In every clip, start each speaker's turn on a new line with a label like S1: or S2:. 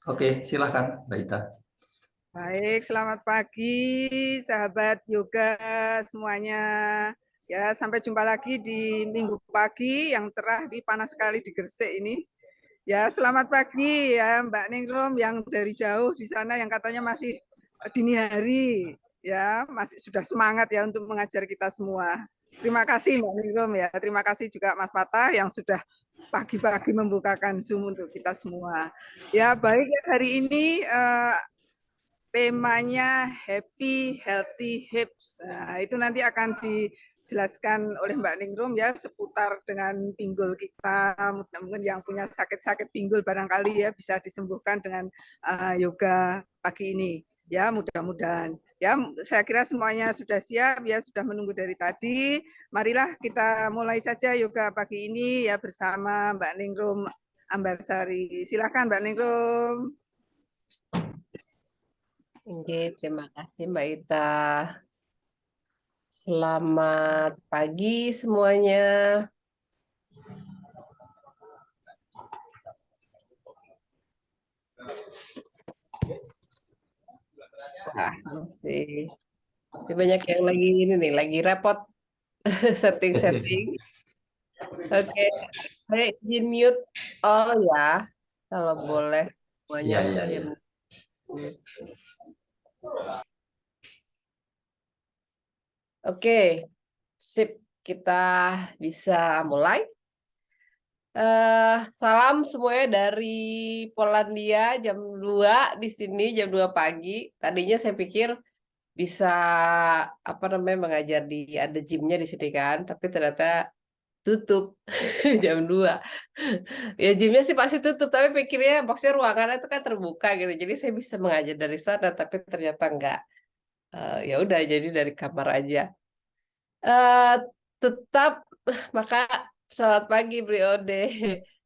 S1: Oke, silahkan Mbak Ita.
S2: Baik, selamat pagi sahabat yoga semuanya. Ya, sampai jumpa lagi di minggu pagi yang cerah di panas sekali di Gresik ini. Ya, selamat pagi ya Mbak Ningrum yang dari jauh di sana yang katanya masih dini hari. Ya, masih sudah semangat ya untuk mengajar kita semua. Terima kasih Mbak Ningrum ya. Terima kasih juga Mas Patah yang sudah pagi-pagi membukakan Zoom untuk kita semua. Ya, baik hari ini temanya Happy Healthy Hips. Nah, itu nanti akan dijelaskan oleh Mbak Ningrum ya seputar dengan pinggul kita. Mudah-mudahan yang punya sakit-sakit pinggul barangkali ya bisa disembuhkan dengan yoga pagi ini. Ya, mudah-mudahan. Ya, saya kira semuanya sudah siap ya, sudah menunggu dari tadi. Marilah kita mulai saja yoga pagi ini ya bersama Mbak Ningrum Ambarsari. Silakan Mbak Ningrum.
S3: Oke, terima kasih Mbak Ita. Selamat pagi semuanya. Wah, masih banyak yang lagi ini nih, lagi repot setting-setting. Oke, saya izin mute all ya, kalau boleh semuanya.
S1: Iya.
S3: Oke, sip, kita bisa mulai. Salam semuanya dari Polandia jam 2 di sini, jam 2 pagi. Tadinya saya pikir bisa mengajar di ada gymnya di sini kan, tapi ternyata tutup jam 2. Ya gymnya sih pasti tutup, tapi pikirnya maksudnya ruangannya itu kan terbuka gitu. Jadi saya bisa mengajar dari sana, tapi ternyata enggak. Ya udah jadi dari kamar aja. Tetap maka selamat pagi Briode.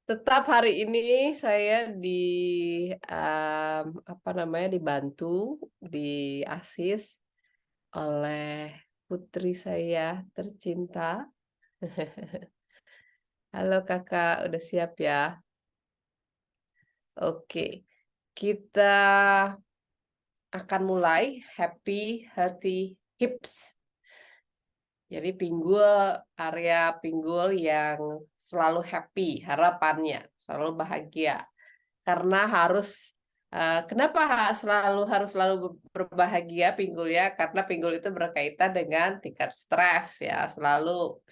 S3: Tetap hari ini saya dibantu, diasis oleh putri saya tercinta. Halo kakak, udah siap ya? Oke, kita akan mulai Happy Healthy Hips. Jadi area pinggul yang selalu happy, harapannya selalu bahagia. Karena kenapa harus selalu berbahagia pinggul ya? Karena pinggul itu berkaitan dengan tingkat stres ya. Selalu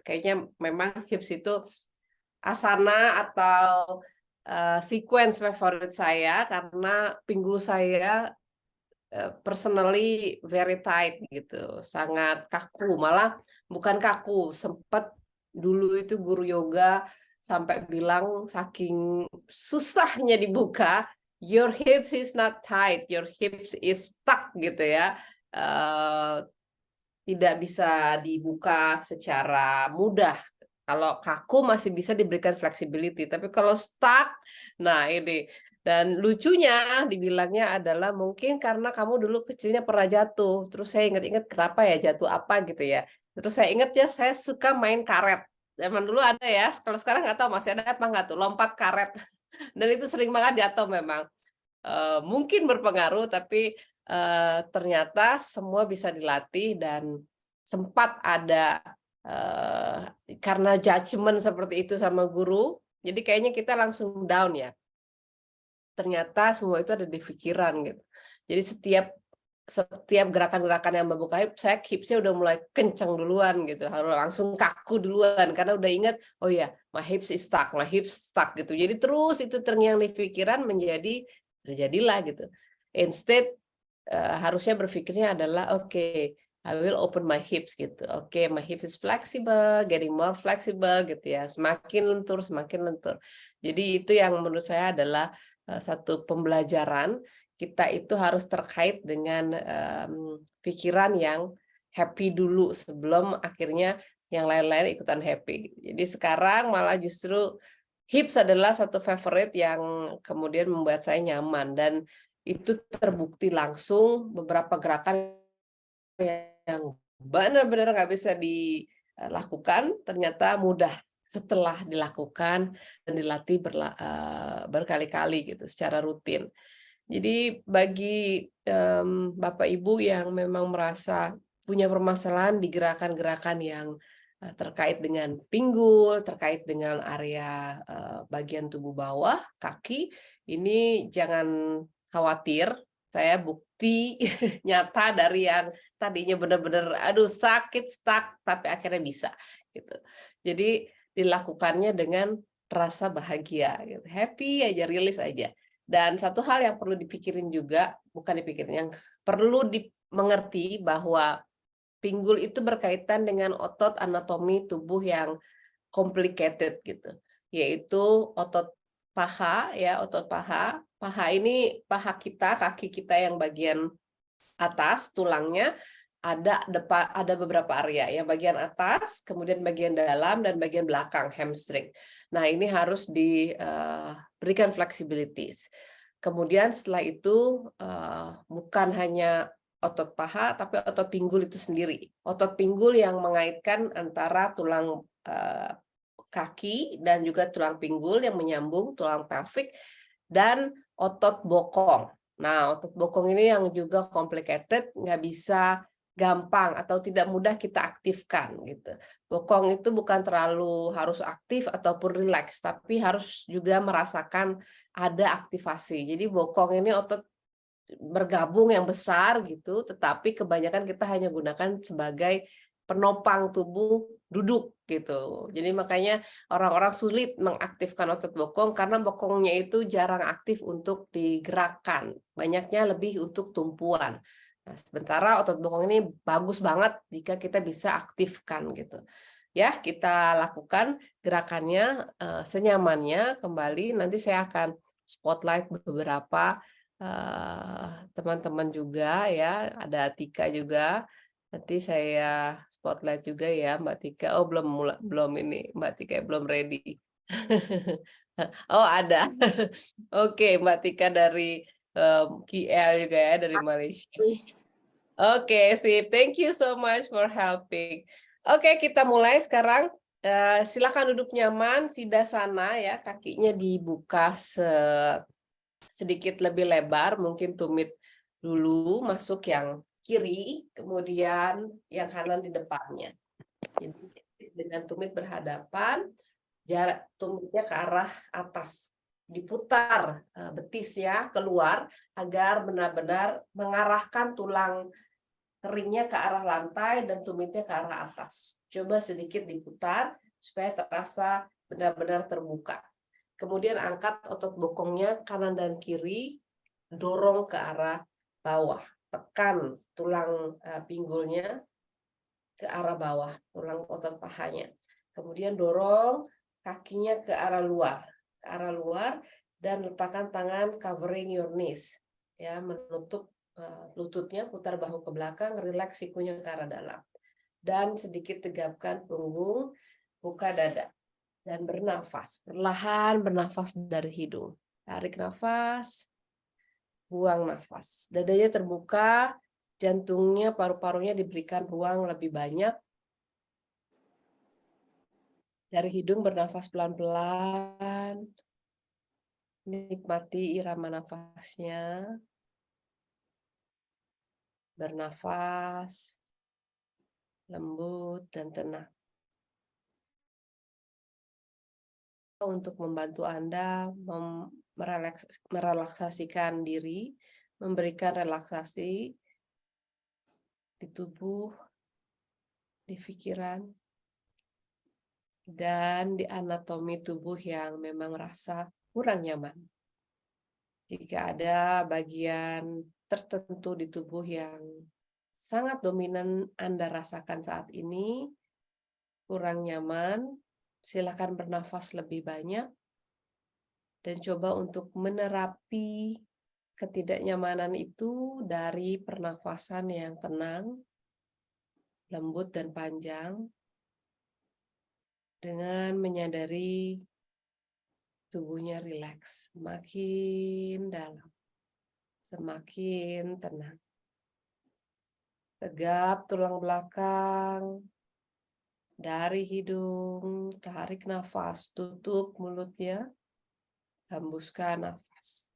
S3: kayaknya memang hips itu asana atau sequence favorit saya karena pinggul saya personally very tight gitu, sangat kaku, malah bukan kaku, sempat dulu itu guru yoga sampai bilang saking susahnya dibuka, your hips is not tight, your hips is stuck gitu ya, tidak bisa dibuka secara mudah. Kalau kaku masih bisa diberikan flexibility, tapi kalau stuck, nah ini. Dan lucunya dibilangnya adalah mungkin karena kamu dulu kecilnya pernah jatuh. Terus saya ingat-ingat kenapa ya jatuh apa gitu ya. Terus saya ingat ya saya suka main karet. Zaman dulu ada ya, kalau sekarang nggak tahu masih ada apa nggak tuh, lompat karet. Dan itu sering banget jatuh memang. Mungkin berpengaruh, tapi ternyata semua bisa dilatih dan sempat ada karena judgement seperti itu sama guru, jadi kayaknya kita langsung down ya. Ternyata semua itu ada di pikiran gitu. Jadi setiap gerakan-gerakan yang membuka hipsnya udah mulai kencang duluan gitu, harus langsung kaku duluan karena udah ingat, oh ya, my hips stuck gitu. Jadi terus itu terngiang di pikiran terjadilah gitu. Instead harusnya berpikirnya adalah oke, I will open my hips gitu. Oke, my hips is flexible, getting more flexible gitu ya. Semakin lentur. Jadi itu yang menurut saya adalah satu pembelajaran, kita itu harus terkait dengan pikiran yang happy dulu sebelum akhirnya yang lain-lain ikutan happy. Jadi sekarang malah justru hips adalah satu favorite yang kemudian membuat saya nyaman, dan itu terbukti langsung beberapa gerakan yang benar-benar nggak bisa dilakukan ternyata mudah setelah dilakukan dan dilatih berkali-kali gitu secara rutin. Jadi bagi Bapak Ibu yang memang merasa punya permasalahan di gerakan-gerakan yang terkait dengan pinggul, terkait dengan area bagian tubuh bawah, kaki, ini jangan khawatir. Saya bukti nyata dari yang tadinya benar-benar aduh sakit, stuck, tapi akhirnya bisa gitu. Jadi dilakukannya dengan rasa bahagia gitu. Happy aja, rilis aja. Dan satu hal yang perlu dipikirin juga, bukan dipikirin, yang perlu dimengerti bahwa pinggul itu berkaitan dengan otot anatomi tubuh yang complicated gitu, yaitu otot paha ya, otot paha. Paha ini paha kita, kaki kita yang bagian atas tulangnya ada beberapa area ya, bagian atas, kemudian bagian dalam dan bagian belakang hamstring. Nah, ini harus diberikan flexibilities. Kemudian setelah itu bukan hanya otot paha tapi otot pinggul itu sendiri. Otot pinggul yang mengaitkan antara tulang kaki dan juga tulang pinggul yang menyambung tulang pelvic dan otot bokong. Nah, otot bokong ini yang juga complicated, nggak bisa gampang atau tidak mudah kita aktifkan gitu. Bokong itu bukan terlalu harus aktif ataupun rileks, tapi harus juga merasakan ada aktivasi. Jadi bokong ini otot bergabung yang besar gitu, tetapi kebanyakan kita hanya gunakan sebagai penopang tubuh duduk gitu. Jadi makanya orang-orang sulit mengaktifkan otot bokong karena bokongnya itu jarang aktif untuk digerakkan. Banyaknya lebih untuk tumpuan. Nah, sementara otot bokong ini bagus banget jika kita bisa aktifkan gitu. Ya, kita lakukan gerakannya senyamannya kembali. Nanti saya akan spotlight beberapa teman-teman juga ya, ada Tika juga. Nanti saya spotlight juga ya Mbak Tika. Oh, belum ini Mbak Tika belum ready. Oh, ada. Oke, Mbak Tika dari KL juga ya, dari Malaysia. Oke, sip. Thank you so much for helping. Oke, kita mulai sekarang. Silakan duduk nyaman, Siddhasana ya, kakinya dibuka sedikit lebih lebar, mungkin tumit dulu, masuk yang kiri, kemudian yang kanan di depannya. Jadi dengan tumit berhadapan, jarak tumitnya ke arah atas, diputar betis ya keluar agar benar-benar mengarahkan tulang keringnya ke arah lantai dan tumitnya ke arah atas. Coba sedikit diputar supaya terasa benar-benar terbuka. Kemudian angkat otot bokongnya kanan dan kiri, dorong ke arah bawah. Tekan tulang pinggulnya ke arah bawah, tulang otot pahanya. Kemudian dorong kakinya ke arah luar dan letakkan tangan covering your knees. Ya, menutup lututnya, putar bahu ke belakang, rileks sikunya ke arah dalam. Dan sedikit tegapkan punggung, buka dada. Dan bernafas, perlahan bernafas dari hidung. Tarik nafas, buang nafas. Dadanya terbuka, jantungnya, paru-parunya diberikan ruang lebih banyak. Dari hidung bernafas pelan-pelan. Nikmati irama nafasnya. Bernafas lembut dan tenang. Untuk membantu Anda merelaksasikan diri, memberikan relaksasi di tubuh, di pikiran, dan di anatomi tubuh yang memang merasa kurang nyaman. Jika ada bagian tertentu di tubuh yang sangat dominan Anda rasakan saat ini, kurang nyaman, silakan bernafas lebih banyak dan coba untuk menerapi ketidaknyamanan itu dari pernafasan yang tenang, lembut dan panjang dengan menyadari tubuhnya rileks, semakin dalam, semakin tenang. Tegap tulang belakang, Dari hidung, tarik nafas, tutup mulutnya, hembuskan nafas.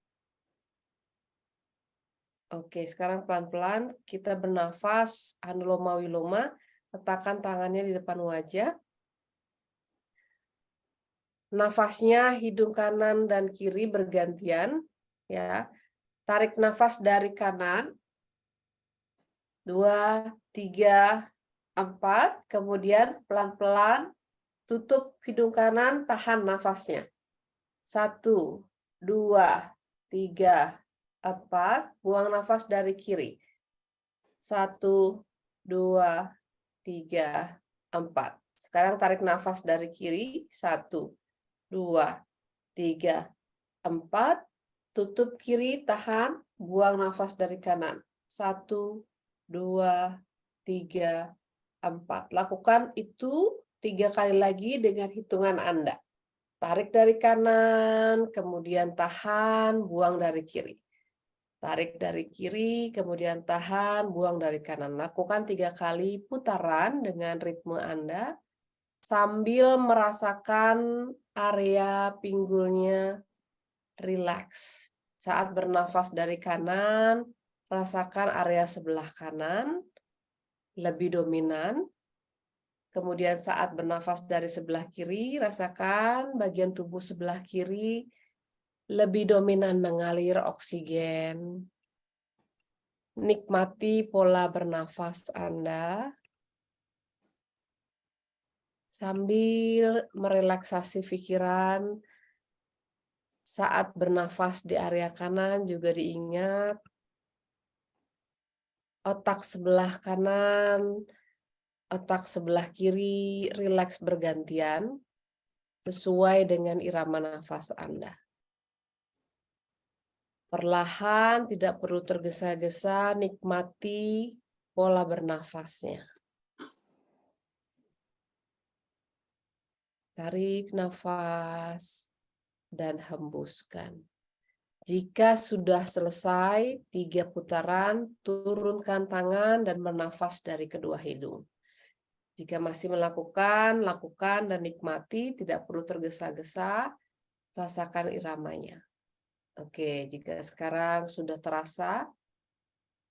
S3: Oke, sekarang pelan-pelan kita bernafas Anuloma Wiloma, letakkan tangannya di depan wajah. Nafasnya hidung kanan dan kiri bergantian, ya. Tarik nafas dari kanan, 2, 3, 4, kemudian pelan-pelan tutup hidung kanan, tahan nafasnya. 1, 2, 3, 4, buang nafas dari kiri. 1, 2, 3, 4. Sekarang tarik nafas dari kiri. 1, 2, 3, 4. Tutup kiri, tahan, buang nafas dari kanan. 1, 2, 3, 4. Lakukan itu 3 kali lagi dengan hitungan Anda. Tarik dari kanan, kemudian tahan, buang dari kiri. Tarik dari kiri, kemudian tahan, buang dari kanan. Lakukan 3 kali putaran dengan ritme Anda, sambil merasakan area pinggulnya rileks. Saat bernafas dari kanan, rasakan area sebelah kanan lebih dominan. Kemudian saat bernafas dari sebelah kiri, rasakan bagian tubuh sebelah kiri lebih dominan mengalir oksigen. Nikmati pola bernafas Anda sambil merelaksasi pikiran. Saat bernafas di area kanan juga diingat otak sebelah kanan, otak sebelah kiri rileks bergantian sesuai dengan irama nafas Anda. Perlahan, tidak perlu tergesa-gesa, nikmati pola bernafasnya. Tarik nafas dan hembuskan. Jika sudah selesai 3 putaran, turunkan tangan dan bernafas dari kedua hidung. Jika masih melakukan, lakukan dan nikmati, tidak perlu tergesa-gesa, rasakan iramanya. Oke, jika sekarang sudah terasa,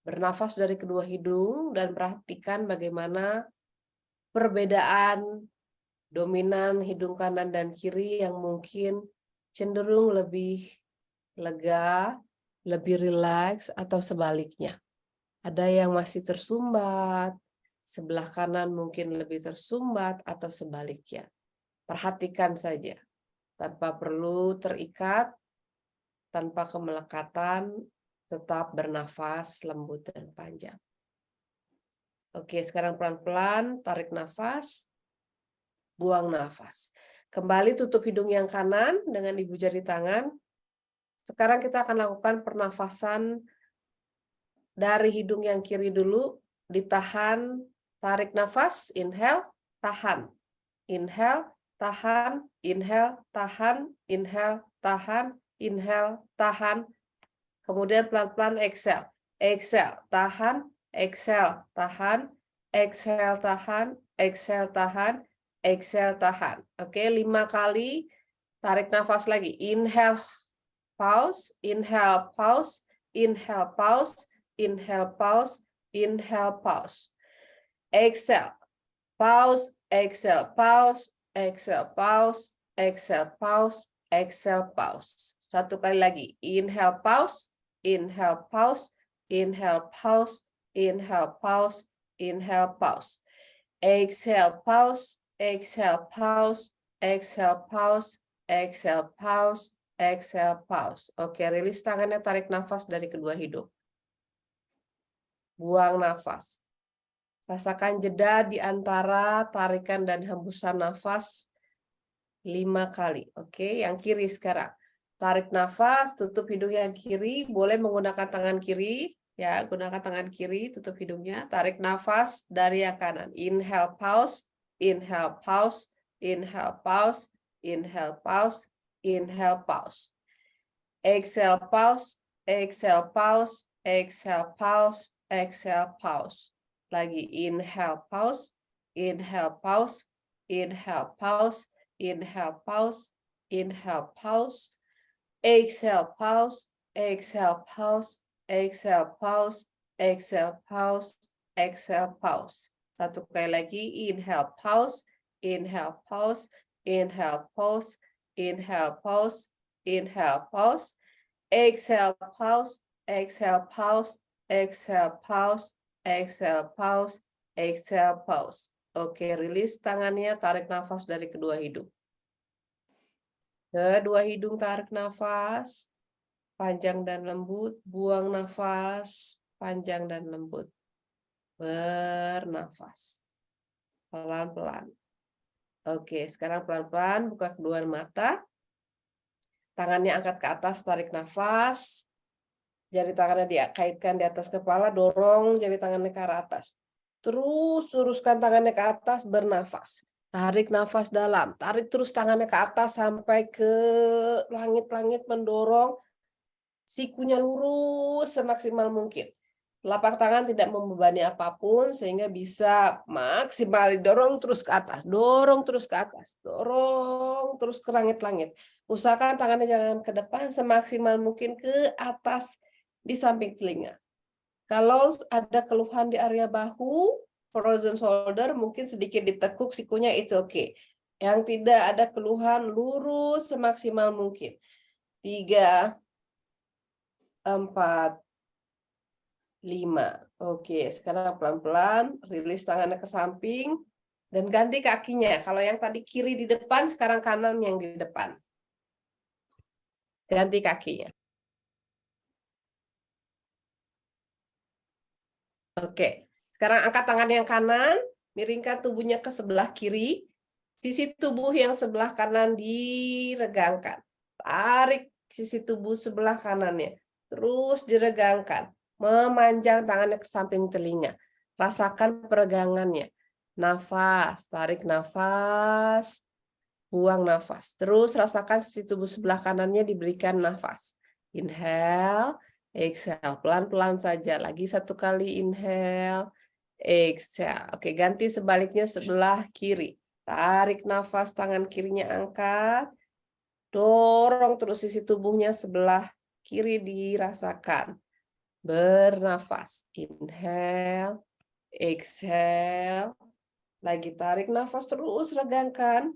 S3: bernafas dari kedua hidung dan perhatikan bagaimana perbedaan dominan hidung kanan dan kiri yang mungkin cenderung lebih lega, lebih rileks, atau sebaliknya. Ada yang masih tersumbat, sebelah kanan mungkin lebih tersumbat, atau sebaliknya. Perhatikan saja, tanpa perlu terikat, tanpa kemelekatan, tetap bernafas lembut dan panjang. Oke, sekarang pelan-pelan tarik nafas, buang nafas. Kembali tutup hidung yang kanan dengan ibu jari tangan. Sekarang kita akan lakukan pernafasan dari hidung yang kiri dulu, ditahan, tarik nafas, inhale, tahan. Inhale, tahan, inhale, tahan, inhale, tahan, inhale, tahan. Kemudian pelan-pelan exhale. Exhale, tahan, exhale, tahan, exhale, tahan, exhale, tahan, exhale, tahan. Oke, 5 kali. Tarik nafas lagi. Inhale, pause, inhale, pause, inhale, pause, inhale, pause, inhale, pause. Exhale, pause, exhale, pause, exhale, pause, exhale, pause, exhale, pause. 1 kali lagi. Inhale, pause, inhale, pause, inhale, pause, inhale, pause, inhale, pause. Exhale, pause, exhale, pause, exhale, pause, exhale, pause, exhale, pause. Oke, rilis tangannya, tarik nafas dari kedua hidung. Buang nafas. Rasakan jeda di antara tarikan dan hembusan nafas 5 kali. Oke, yang kiri sekarang. Tarik nafas, tutup hidung yang kiri, boleh menggunakan tangan kiri, ya, gunakan tangan kiri, tutup hidungnya, tarik nafas dari yang kanan. Inhale, pause, inhale, pause, inhale, pause, inhale, pause, inhale, pause. Exhale, pause, exhale, pause, exhale, pause, exhale, pause. Lagi inhale, pause, inhale, pause, inhale, pause, inhale, pause, inhale, pause, exhale, pause, exhale, pause, exhale, pause, exhale, pause, exhale, pause. Satu kali lagi, inhale, pause, inhale, pause, inhale, pause, inhale, pause, inhale, pause, exhale, pause, exhale, pause, exhale, pause, exhale, pause, exhale, pause. Oke, rilis tangannya, tarik nafas dari kedua hidung. Kedua hidung tarik nafas, panjang dan lembut, buang nafas, panjang dan lembut. Bernafas. Pelan-pelan. Oke, sekarang pelan-pelan buka kedua mata. Tangannya angkat ke atas, tarik nafas. Jari tangannya dikaitkan di atas kepala, dorong jari tangannya ke arah atas. Terus luruskan tangannya ke atas, bernafas. Tarik nafas dalam, tarik terus tangannya ke atas sampai ke langit-langit, mendorong sikunya lurus semaksimal mungkin. Telapak tangan tidak membebani apapun sehingga bisa maksimal didorong terus ke atas, dorong terus ke atas, dorong terus ke langit-langit. Usahakan tangannya jangan ke depan, semaksimal mungkin ke atas di samping telinga. Kalau ada keluhan di area bahu, frozen shoulder, mungkin sedikit ditekuk sikunya, it's okay. Yang tidak ada keluhan, lurus semaksimal mungkin. 3, 4, 5. Oke, sekarang pelan-pelan rilis tangannya ke samping dan ganti kakinya. Kalau yang tadi kiri di depan, sekarang kanan yang di depan. Ganti kakinya. Oke, sekarang angkat tangan yang kanan, miringkan tubuhnya ke sebelah kiri. Sisi tubuh yang sebelah kanan diregangkan. Tarik sisi tubuh sebelah kanannya. Terus diregangkan. Memanjang tangannya ke samping telinga. Rasakan peregangannya. Nafas, tarik nafas, buang nafas. Terus rasakan sisi tubuh sebelah kanannya diberikan nafas. Inhale, exhale. Pelan-pelan saja. Lagi satu kali inhale, exhale. Oke, ganti sebaliknya sebelah kiri. Tarik nafas, tangan kirinya angkat. Dorong terus sisi tubuhnya sebelah kiri dirasakan. Bernafas. Inhale, exhale. Lagi tarik nafas, terus regangkan.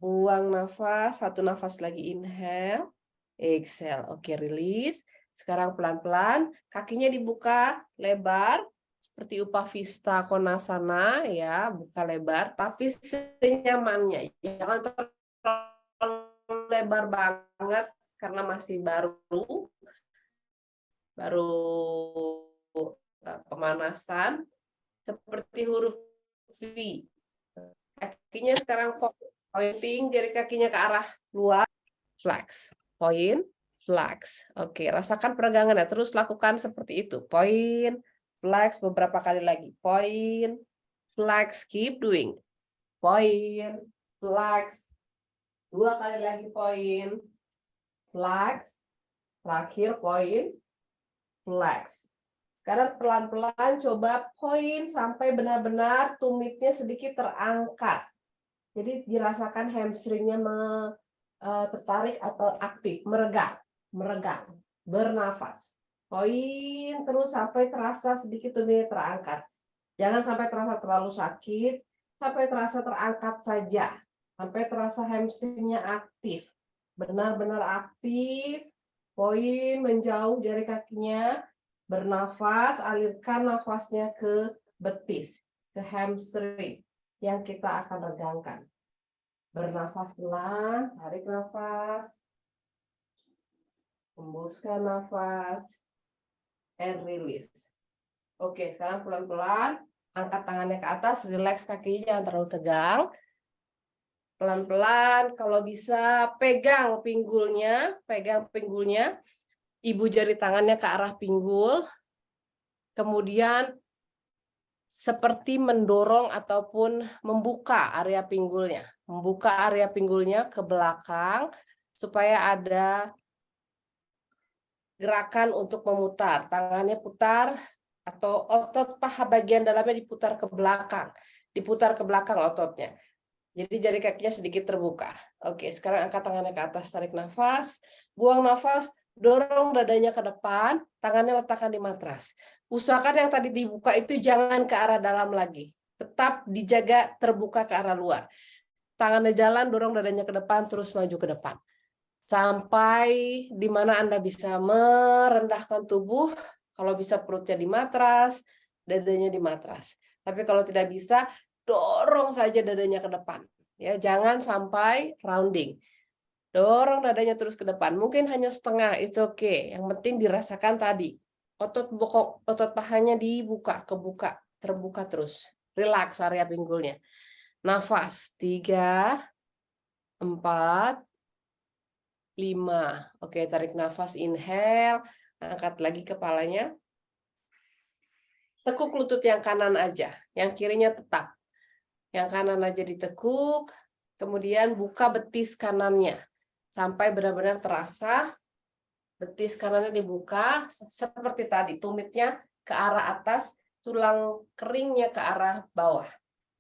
S3: Buang nafas, satu nafas lagi inhale, exhale. Oke, rilis. Sekarang pelan-pelan, kakinya dibuka lebar, seperti Upavista Konasana, ya, buka lebar, tapi senyamannya. Jangan terlalu lebar banget, karena masih baru pemanasan, seperti huruf V. Kakinya sekarang pointing, jari kakinya ke arah luar, flex, point, flex. Oke, rasakan peregangannya, terus lakukan seperti itu, point, flex beberapa kali lagi, point, flex, keep doing, point, flex, 2 kali lagi point, flex, terakhir point, flex. Sekarang pelan-pelan coba point sampai benar-benar tumitnya sedikit terangkat. Jadi dirasakan hamstringnya tertarik atau aktif, meregang, bernafas. Point terus sampai terasa sedikit tumitnya terangkat. Jangan sampai terasa terlalu sakit, sampai terasa terangkat saja. Sampai terasa hamstringnya aktif, benar-benar aktif. Point menjauh jari kakinya. Bernafas, alirkan nafasnya ke betis, ke hamstring yang kita akan regangkan. Bernafas pelan, tarik nafas, hembuskan nafas, and release. Oke, sekarang pelan-pelan, angkat tangannya ke atas, relax kakinya, jangan terlalu tegang. Pelan-pelan, kalau bisa pegang pinggulnya, ibu jari tangannya ke arah pinggul, kemudian seperti mendorong ataupun membuka area pinggulnya ke belakang supaya ada gerakan untuk memutar, tangannya putar atau otot paha bagian dalamnya diputar ke belakang ototnya. Jadi jari kakinya sedikit terbuka. Oke, sekarang angkat tangannya ke atas, tarik nafas, buang nafas, dorong dadanya ke depan, tangannya letakkan di matras. Usahakan yang tadi dibuka itu jangan ke arah dalam lagi. Tetap dijaga terbuka ke arah luar. Tangannya jalan, dorong dadanya ke depan, terus maju ke depan. Sampai di mana Anda bisa merendahkan tubuh, kalau bisa perutnya di matras, dadanya di matras. Tapi kalau tidak bisa, dorong saja dadanya ke depan. Ya, jangan sampai rounding. Dorong dadanya terus ke depan. Mungkin hanya setengah, it's okay. Yang penting dirasakan tadi. Otot bokong, otot pahanya dibuka, kebuka, terbuka terus. Relax area pinggulnya. Nafas 3, 4, 5. Oke, tarik nafas, inhale, angkat lagi kepalanya. Tekuk lutut yang kanan aja, yang kirinya tetap. Yang kanan aja ditekuk, kemudian buka betis kanannya. Sampai benar-benar terasa betis kanannya dibuka, seperti tadi, tumitnya ke arah atas, tulang keringnya ke arah bawah.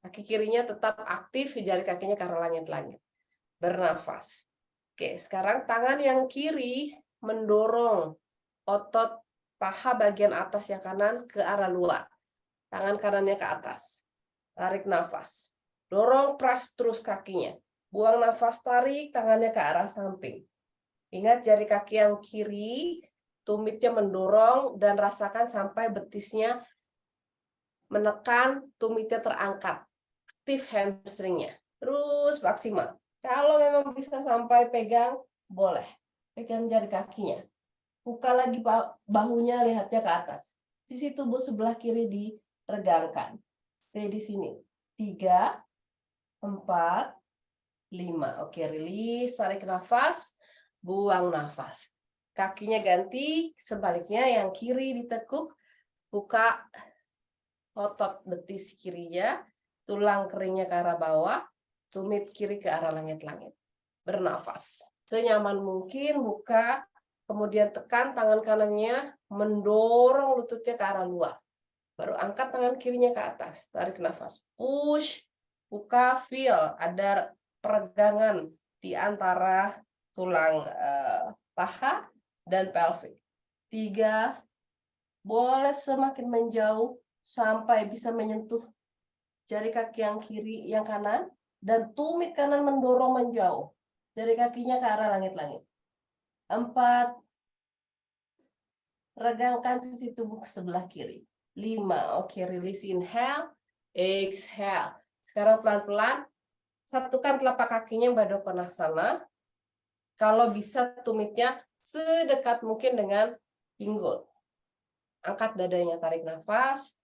S3: Kaki kirinya tetap aktif, jari kakinya ke arah langit-langit. Bernafas. Oke, sekarang tangan yang kiri mendorong otot paha bagian atas yang kanan ke arah luar. Tangan kanannya ke atas. Tarik nafas. Dorong press terus kakinya. Buang nafas, tarik tangannya ke arah samping. Ingat jari kaki yang kiri, tumitnya mendorong dan rasakan sampai betisnya menekan, tumitnya terangkat. Aktif hamstringnya. Terus maksimal. Kalau memang bisa sampai pegang, boleh. Pegang jari kakinya. Buka lagi bahunya, lihatnya ke atas. Sisi tubuh sebelah kiri diregangkan. Stay di sini. 3, 4, 5. Oke, rilis, tarik nafas, buang nafas. Kakinya ganti, sebaliknya yang kiri ditekuk, buka otot betis kirinya, tulang keringnya ke arah bawah, tumit kiri ke arah langit-langit. Bernafas. Senyaman mungkin, buka, kemudian tekan tangan kanannya, mendorong lututnya ke arah luar. Baru angkat tangan kirinya ke atas, tarik nafas. Push, buka, feel, ada peregangan di antara tulang paha dan pelvic. 3, boleh semakin menjauh sampai bisa menyentuh jari kaki yang kiri, yang kanan, dan tumit kanan mendorong menjauh. Jari kakinya ke arah langit-langit. 4, regangkan sisi tubuh sebelah kiri. 5, oke, release, inhale, exhale. Sekarang pelan-pelan, satukan telapak kakinya Baddha Konasana. Kalau bisa tumitnya sedekat mungkin dengan pinggul. Angkat dadanya, tarik nafas.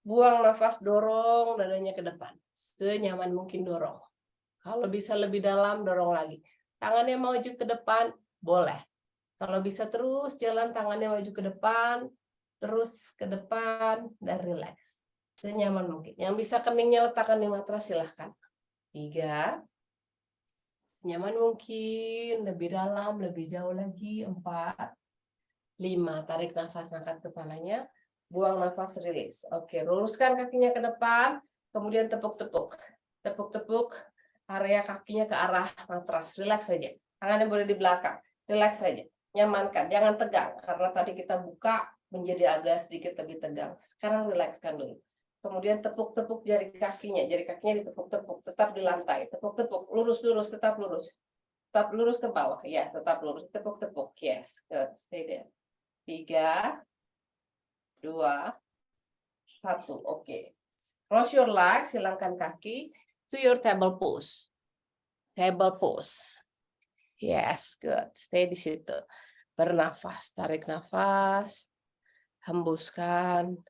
S3: Buang nafas, dorong dadanya ke depan. Senyaman mungkin dorong. Kalau bisa lebih dalam, dorong lagi. Tangannya maju ke depan, boleh. Kalau bisa terus jalan tangannya maju ke depan, terus ke depan, dan relax. Senyaman mungkin. Yang bisa keningnya letakkan di matras, silahkan. 3, nyaman mungkin, lebih dalam, lebih jauh lagi. 4, 5, tarik nafas, angkat kepalanya, buang nafas, rilis. Oke, luruskan kakinya ke depan, kemudian tepuk-tepuk. Tepuk-tepuk area kakinya ke arah matras, relax saja. Tangannya boleh di belakang, relax saja. Nyamankan, jangan tegang, karena tadi kita buka menjadi agak sedikit lebih tegang. Sekarang relaxkan dulu. Kemudian tepuk-tepuk jari kakinya ditepuk-tepuk, tetap di lantai, tepuk-tepuk, lurus-lurus, tetap lurus. Tetap lurus ke bawah, ya, tetap lurus, tepuk-tepuk, yes, good, stay there. 3, 2, 1, oke. Cross your legs, silangkan kaki to your table pose. Table pose. Yes, good. Stay di situ. Bernafas, tarik nafas, hembuskan.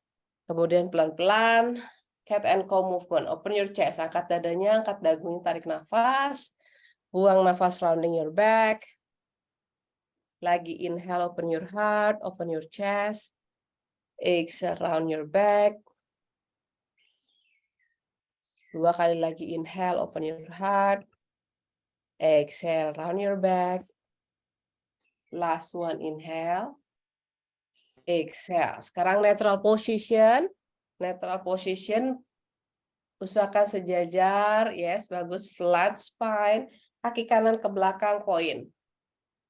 S3: Kemudian pelan-pelan, cat and cow movement. Open your chest, angkat dadanya, angkat dagunya, tarik nafas. Buang nafas, rounding your back. Lagi inhale, open your heart, open your chest. Exhale, round your back. 2 kali lagi inhale, open your heart. Exhale, round your back. Last one, inhale. Exhale. Sekarang neutral position. Neutral position. Usahakan sejajar, yes, bagus, flat spine. Kaki kanan ke belakang, point.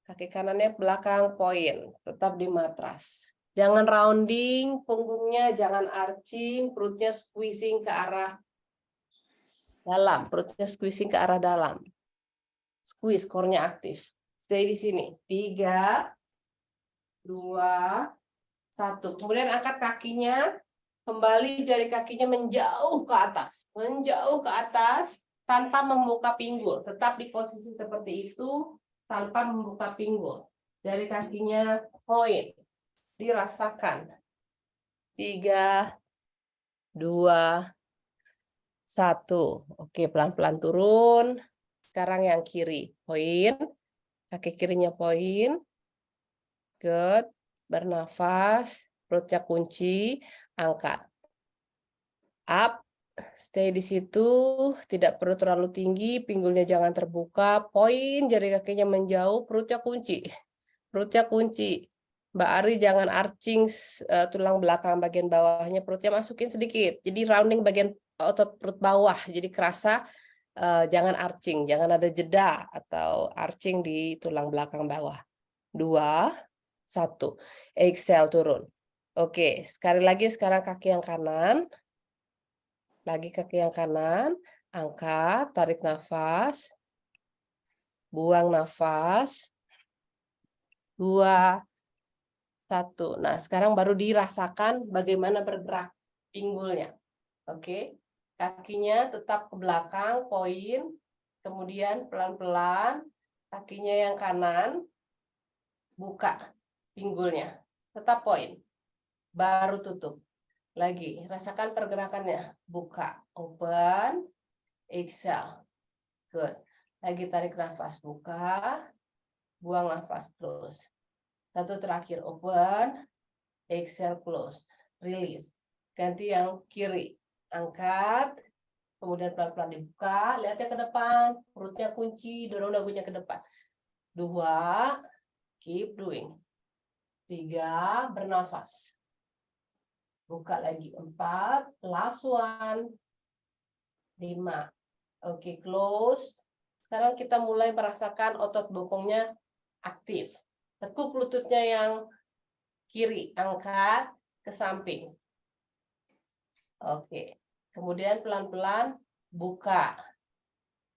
S3: Kaki kanannya belakang, point. Tetap di matras. Jangan rounding, punggungnya jangan arching, perutnya squeezing ke arah dalam. Perutnya squeezing ke arah dalam. Squeeze, core-nya aktif. Stay di sini. 3, 2, 1. Kemudian angkat kakinya. Kembali jari kakinya menjauh ke atas. Menjauh ke atas tanpa membuka pinggul. Tetap di posisi seperti itu tanpa membuka pinggul. Jari kakinya point. Dirasakan. 3, 2, 1. Oke, pelan-pelan turun. Sekarang yang kiri. Point. Kaki kirinya point. Good. Bernafas. Perutnya kunci. Angkat. Up. Stay di situ. Tidak perlu terlalu tinggi. Pinggulnya jangan terbuka. Point. Jari kakinya menjauh. Perutnya kunci. Perutnya kunci. Mbak Ari jangan arching tulang belakang bagian bawahnya. Perutnya masukin sedikit. Jadi rounding bagian otot perut bawah. Jadi kerasa. Jangan arching. Jangan ada jeda atau arching di tulang belakang bawah. 2, 1. Exhale turun. Oke, sekali lagi sekarang kaki yang kanan. Lagi kaki yang kanan. Angkat, tarik nafas. Buang nafas. 2, 1. Nah, sekarang baru dirasakan bagaimana bergerak pinggulnya. Oke. Kakinya tetap ke belakang, poin. Kemudian pelan-pelan kakinya yang kanan buka pinggulnya. Tetap poin. Baru tutup. Lagi, rasakan pergerakannya. Buka, open, exhale. Good. Lagi tarik nafas, buka, buang nafas, close. Satu terakhir, open, exhale, close. Release. Ganti yang kiri. Angkat, kemudian pelan-pelan dibuka, lihatnya ke depan, perutnya kunci, dorong dagunya ke depan. 2, keep doing. 3, bernafas. Buka lagi. 4, last one. 5. Oke, close. Sekarang kita mulai merasakan otot bokongnya aktif. Tekuk lututnya yang kiri, angkat ke samping. Oke. Kemudian pelan-pelan buka.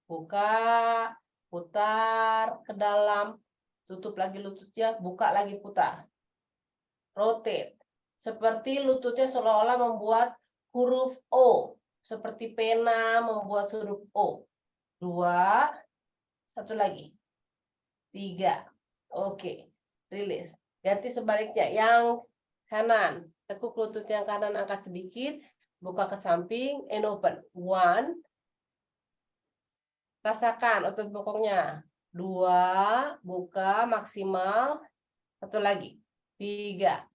S3: Buka, putar ke dalam, tutup lagi lututnya, buka lagi putar. Rotate. Seperti lututnya seolah-olah membuat huruf O. Seperti pena membuat huruf O. 2, 1 lagi. 3. Oke. Release. Ganti sebaliknya. Yang kanan. Tekuk lutut yang kanan angkat sedikit. Buka ke samping. And open. 1. Rasakan otot bokongnya. 2. Buka maksimal. 1 lagi. 3.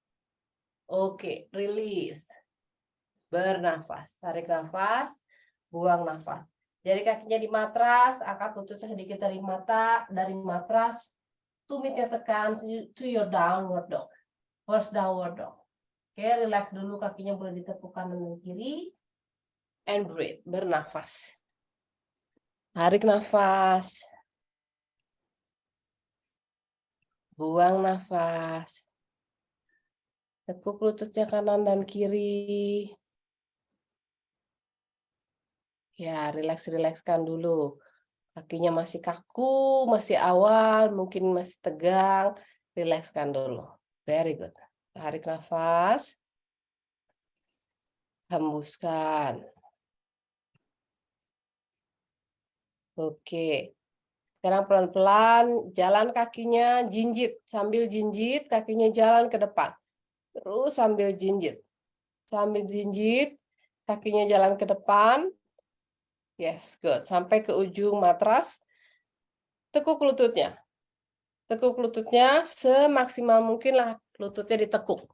S3: Oke. Release. Bernafas. Tarik nafas. Buang nafas. Jari kakinya di matras, angkat lututnya sedikit dari matras, tumitnya tekan to your downward dog. First downward dog. Oke, relax dulu, kakinya boleh ditekuk kanan dan kiri. And breathe, bernafas. Tarik nafas. Buang nafas. Tekuk lututnya kanan dan kiri. Ya, relakskan dulu. Kakinya masih kaku, masih awal, mungkin masih tegang. Relakskan dulu. Very good. Tarik nafas. Hembuskan. Oke. Sekarang pelan-pelan jalan kakinya, jinjit. Sambil jinjit, kakinya jalan ke depan. Terus sambil jinjit. Sambil jinjit, kakinya jalan ke depan. Yes, good. Sampai ke ujung matras. Tekuk lututnya. Tekuk lututnya semaksimal mungkin lah lututnya ditekuk.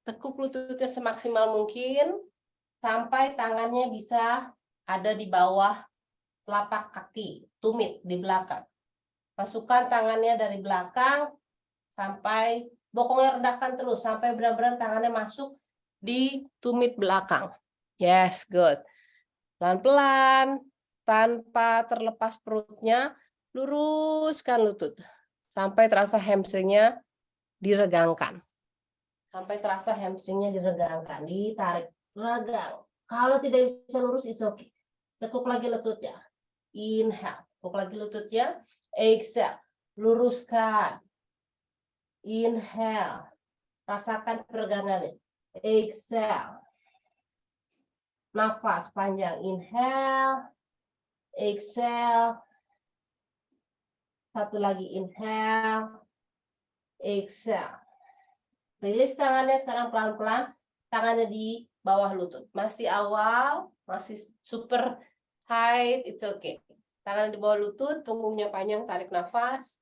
S3: Tekuk lututnya semaksimal mungkin sampai tangannya bisa ada di bawah telapak kaki, tumit di belakang. Masukkan tangannya dari belakang sampai bokongnya rendahkan terus sampai benar-benar tangannya masuk di tumit belakang. Yes, good. Pelan-pelan, tanpa terlepas perutnya, luruskan lutut. Sampai terasa hamstringnya diregangkan. Sampai terasa hamstringnya diregangkan, ditarik, regang. Kalau tidak bisa lurus, it's okay. Tekuk lagi lututnya. Inhale, tekuk lagi lututnya. Exhale, luruskan. Inhale, rasakan peregangannya. Exhale. Nafas panjang, inhale, exhale. Satu lagi, inhale, exhale. Rilis tangannya sekarang pelan-pelan, tangannya di bawah lutut. Masih awal, masih super tight, it's okay. Tangannya di bawah lutut, punggungnya panjang, tarik nafas,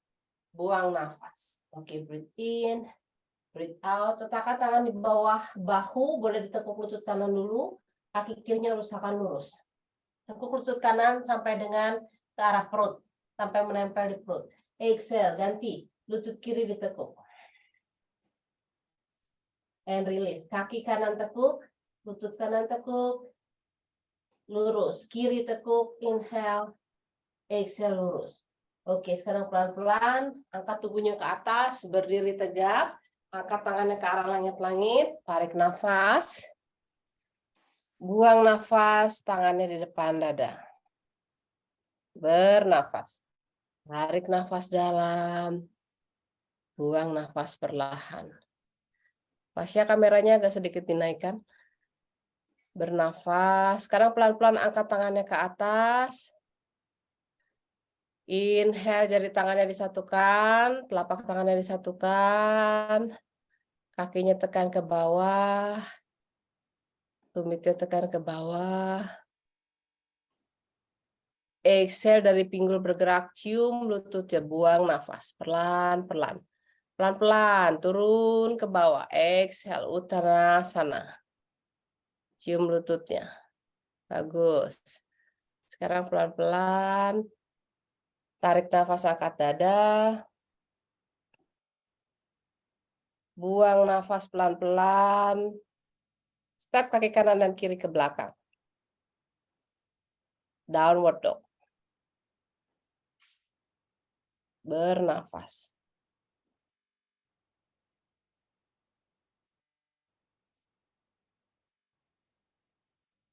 S3: buang nafas. Oke, breathe in, breathe out. Letakkan tangan di bawah bahu, boleh ditekuk lutut kanan dulu. Kaki kirinya usahakan lurus. Tekuk lutut kanan sampai dengan ke arah perut, sampai menempel di perut. Exhale, ganti. Lutut kiri ditekuk. And release. Kaki kanan tekuk, lutut kanan tekuk, lurus. Kiri tekuk, inhale, exhale, lurus. Oke, sekarang pelan-pelan, angkat tubuhnya ke atas, berdiri tegap, angkat tangannya ke arah langit-langit, tarik nafas. Buang nafas, tangannya di depan dada. Bernafas. Tarik nafas dalam. Buang nafas perlahan. Pasnya kameranya agak sedikit dinaikkan. Bernafas. Sekarang pelan-pelan angkat tangannya ke atas. Inhale, jari tangannya disatukan. Telapak tangannya disatukan. Kakinya tekan ke bawah. Tumitnya tekan ke bawah. Exhale, dari pinggul bergerak, cium lututnya, buang nafas. Pelan-pelan. Pelan-pelan, turun ke bawah. Exhale, Uttanasana. Cium lututnya. Bagus. Sekarang pelan-pelan. Tarik nafas, angkat dada. Buang nafas pelan-pelan. Step kaki kanan dan kiri ke belakang. Downward dog. Bernafas.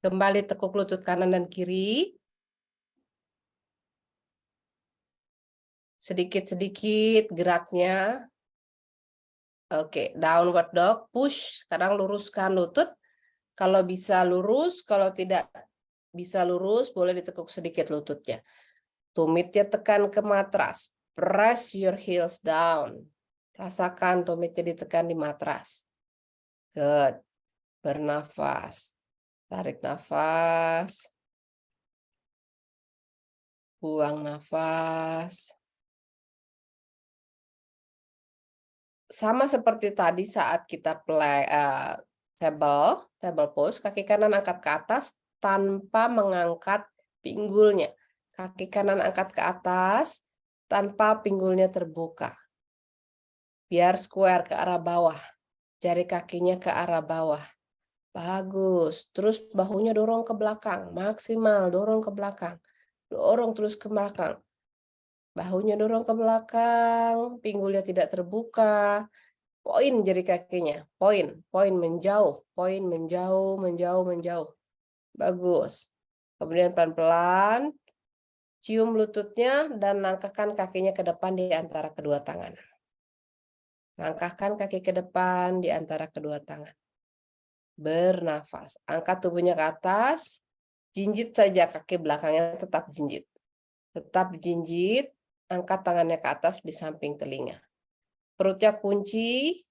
S3: Kembali tekuk lutut kanan dan kiri. Sedikit-sedikit geraknya. Oke, downward dog. Push. Sekarang luruskan lutut. Kalau bisa lurus, kalau tidak bisa lurus, boleh ditekuk sedikit lututnya. Tumitnya tekan ke matras. Press your heels down. Rasakan tumitnya ditekan di matras. Good. Bernafas. Tarik nafas. Buang nafas. Sama seperti tadi saat kita table pose, kaki kanan angkat ke atas tanpa mengangkat pinggulnya. Kaki kanan angkat ke atas tanpa pinggulnya terbuka. Biar square ke arah bawah. Jari kakinya ke arah bawah. Bagus. Terus bahunya dorong ke belakang. Maksimal dorong ke belakang. Dorong terus ke belakang. Bahunya dorong ke belakang. Pinggulnya tidak terbuka. Poin jari kakinya. Poin menjauh. Poin menjauh, menjauh, menjauh. Bagus. Kemudian pelan-pelan. Cium lututnya dan langkahkan kakinya ke depan di antara kedua tangan. Langkahkan kaki ke depan di antara kedua tangan. Bernafas. Angkat tubuhnya ke atas. Jinjit saja kaki belakangnya, tetap jinjit. Tetap jinjit. Angkat tangannya ke atas di samping telinga. Perutnya kunci.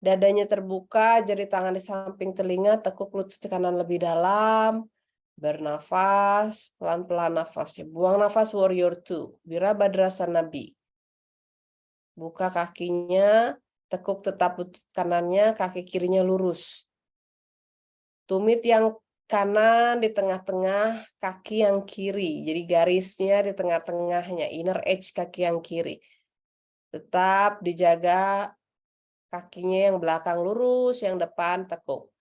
S3: Dadanya terbuka, jari tangan di samping telinga, tekuk lutut kanan lebih dalam. Bernafas, pelan-pelan nafasnya. Buang nafas warrior 2. Virabhadrasana B. Buka kakinya, tekuk tetap lutut kanannya, kaki kirinya lurus. Tumit yang kanan di tengah-tengah, kaki yang kiri. Jadi garisnya di tengah-tengahnya, inner edge kaki yang kiri. Tetap dijaga kakinya yang belakang lurus, yang depan tekuk.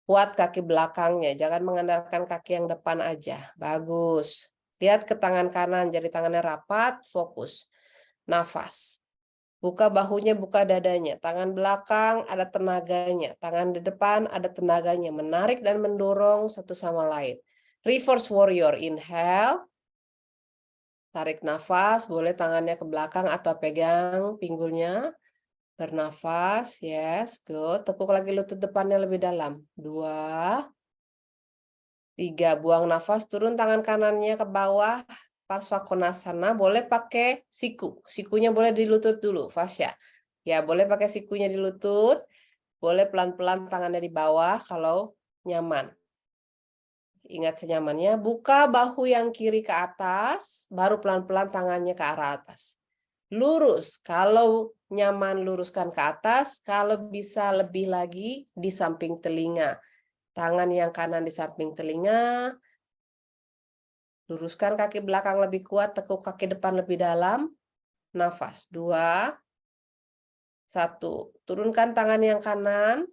S3: Kuat kaki belakangnya, jangan mengandalkan kaki yang depan aja. Bagus. Lihat ke tangan kanan, jadi tangannya rapat, fokus. Nafas. Buka bahunya, buka dadanya. Tangan belakang ada tenaganya. Tangan di depan ada tenaganya. Menarik dan mendorong satu sama lain. Reverse warrior. Inhale. Tarik nafas, boleh tangannya ke belakang atau pegang pinggulnya. Bernafas, yes, good. Tekuk lagi lutut depannya lebih dalam. 2, 3, buang nafas, turun tangan kanannya ke bawah. Parsvakonasana, boleh pakai siku. Sikunya boleh di lutut dulu, fascia. Ya, boleh pakai sikunya di lutut. Boleh pelan-pelan tangannya di bawah kalau nyaman. Ingat senyamannya, buka bahu yang kiri ke atas, baru pelan-pelan tangannya ke arah atas. Lurus, kalau nyaman luruskan ke atas, kalau bisa lebih lagi di samping telinga. Tangan yang kanan di samping telinga, luruskan kaki belakang lebih kuat, tekuk kaki depan lebih dalam. Nafas, 2, 1. Turunkan tangan yang kanan,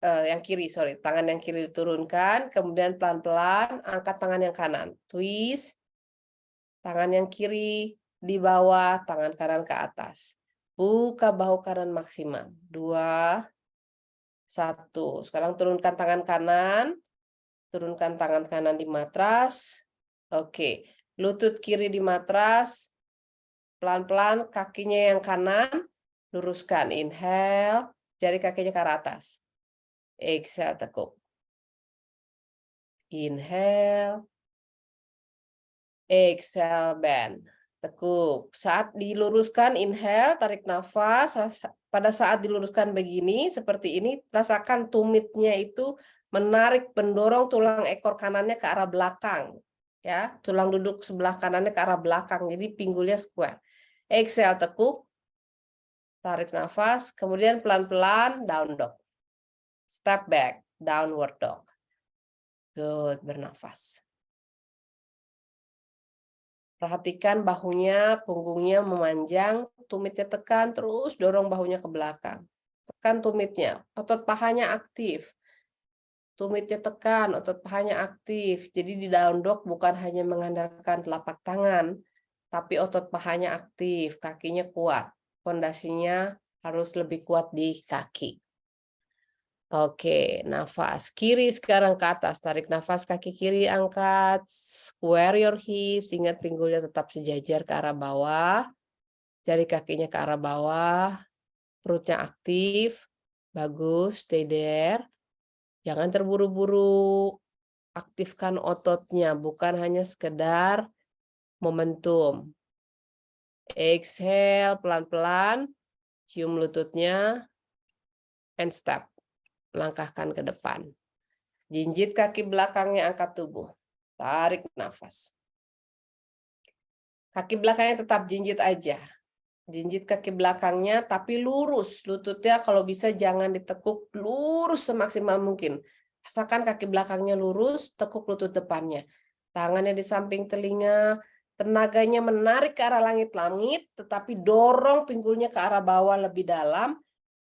S3: yang kiri, sorry. Tangan yang kiri diturunkan, kemudian pelan-pelan angkat tangan yang kanan. Twist, tangan yang kiri di bawah, tangan kanan ke atas. Buka bahu kanan maksimal. 2, 1. Sekarang turunkan tangan kanan. Turunkan tangan kanan di matras. Oke. Lutut kiri di matras. Pelan-pelan kakinya yang kanan. Luruskan. Inhale. Jari kakinya ke arah atas. Exhale, tekuk. Inhale. Exhale, bend. Tekuk. Saat diluruskan, inhale, tarik nafas. Pada saat diluruskan begini, seperti ini, rasakan tumitnya itu menarik, mendorong tulang ekor kanannya ke arah belakang. Ya, tulang duduk sebelah kanannya ke arah belakang, jadi pinggulnya square. Exhale, tekuk. Tarik nafas, kemudian pelan-pelan down dog. Step back, downward dog. Good, bernafas. Perhatikan bahunya, punggungnya memanjang, tumitnya tekan, terus dorong bahunya ke belakang. Tekan tumitnya, otot pahanya aktif. Tumitnya tekan, otot pahanya aktif. Jadi di down dog bukan hanya mengandalkan telapak tangan, tapi otot pahanya aktif, kakinya kuat. Fondasinya harus lebih kuat di kaki. Oke, nafas kiri sekarang ke atas. Tarik nafas kaki kiri, angkat. Square your hips. Ingat pinggulnya tetap sejajar ke arah bawah. Jari kakinya ke arah bawah. Perutnya aktif. Bagus, stay there. Jangan terburu-buru. Aktifkan ototnya, bukan hanya sekedar momentum. Exhale, pelan-pelan. Cium lututnya. And step. Langkahkan ke depan. Jinjit kaki belakangnya, angkat tubuh. Tarik nafas. Kaki belakangnya tetap jinjit aja. Jinjit kaki belakangnya tapi lurus. Lututnya kalau bisa jangan ditekuk, lurus semaksimal mungkin. Rasakan kaki belakangnya lurus, tekuk lutut depannya. Tangannya di samping telinga, tenaganya menarik ke arah langit-langit, tetapi dorong pinggulnya ke arah bawah lebih dalam.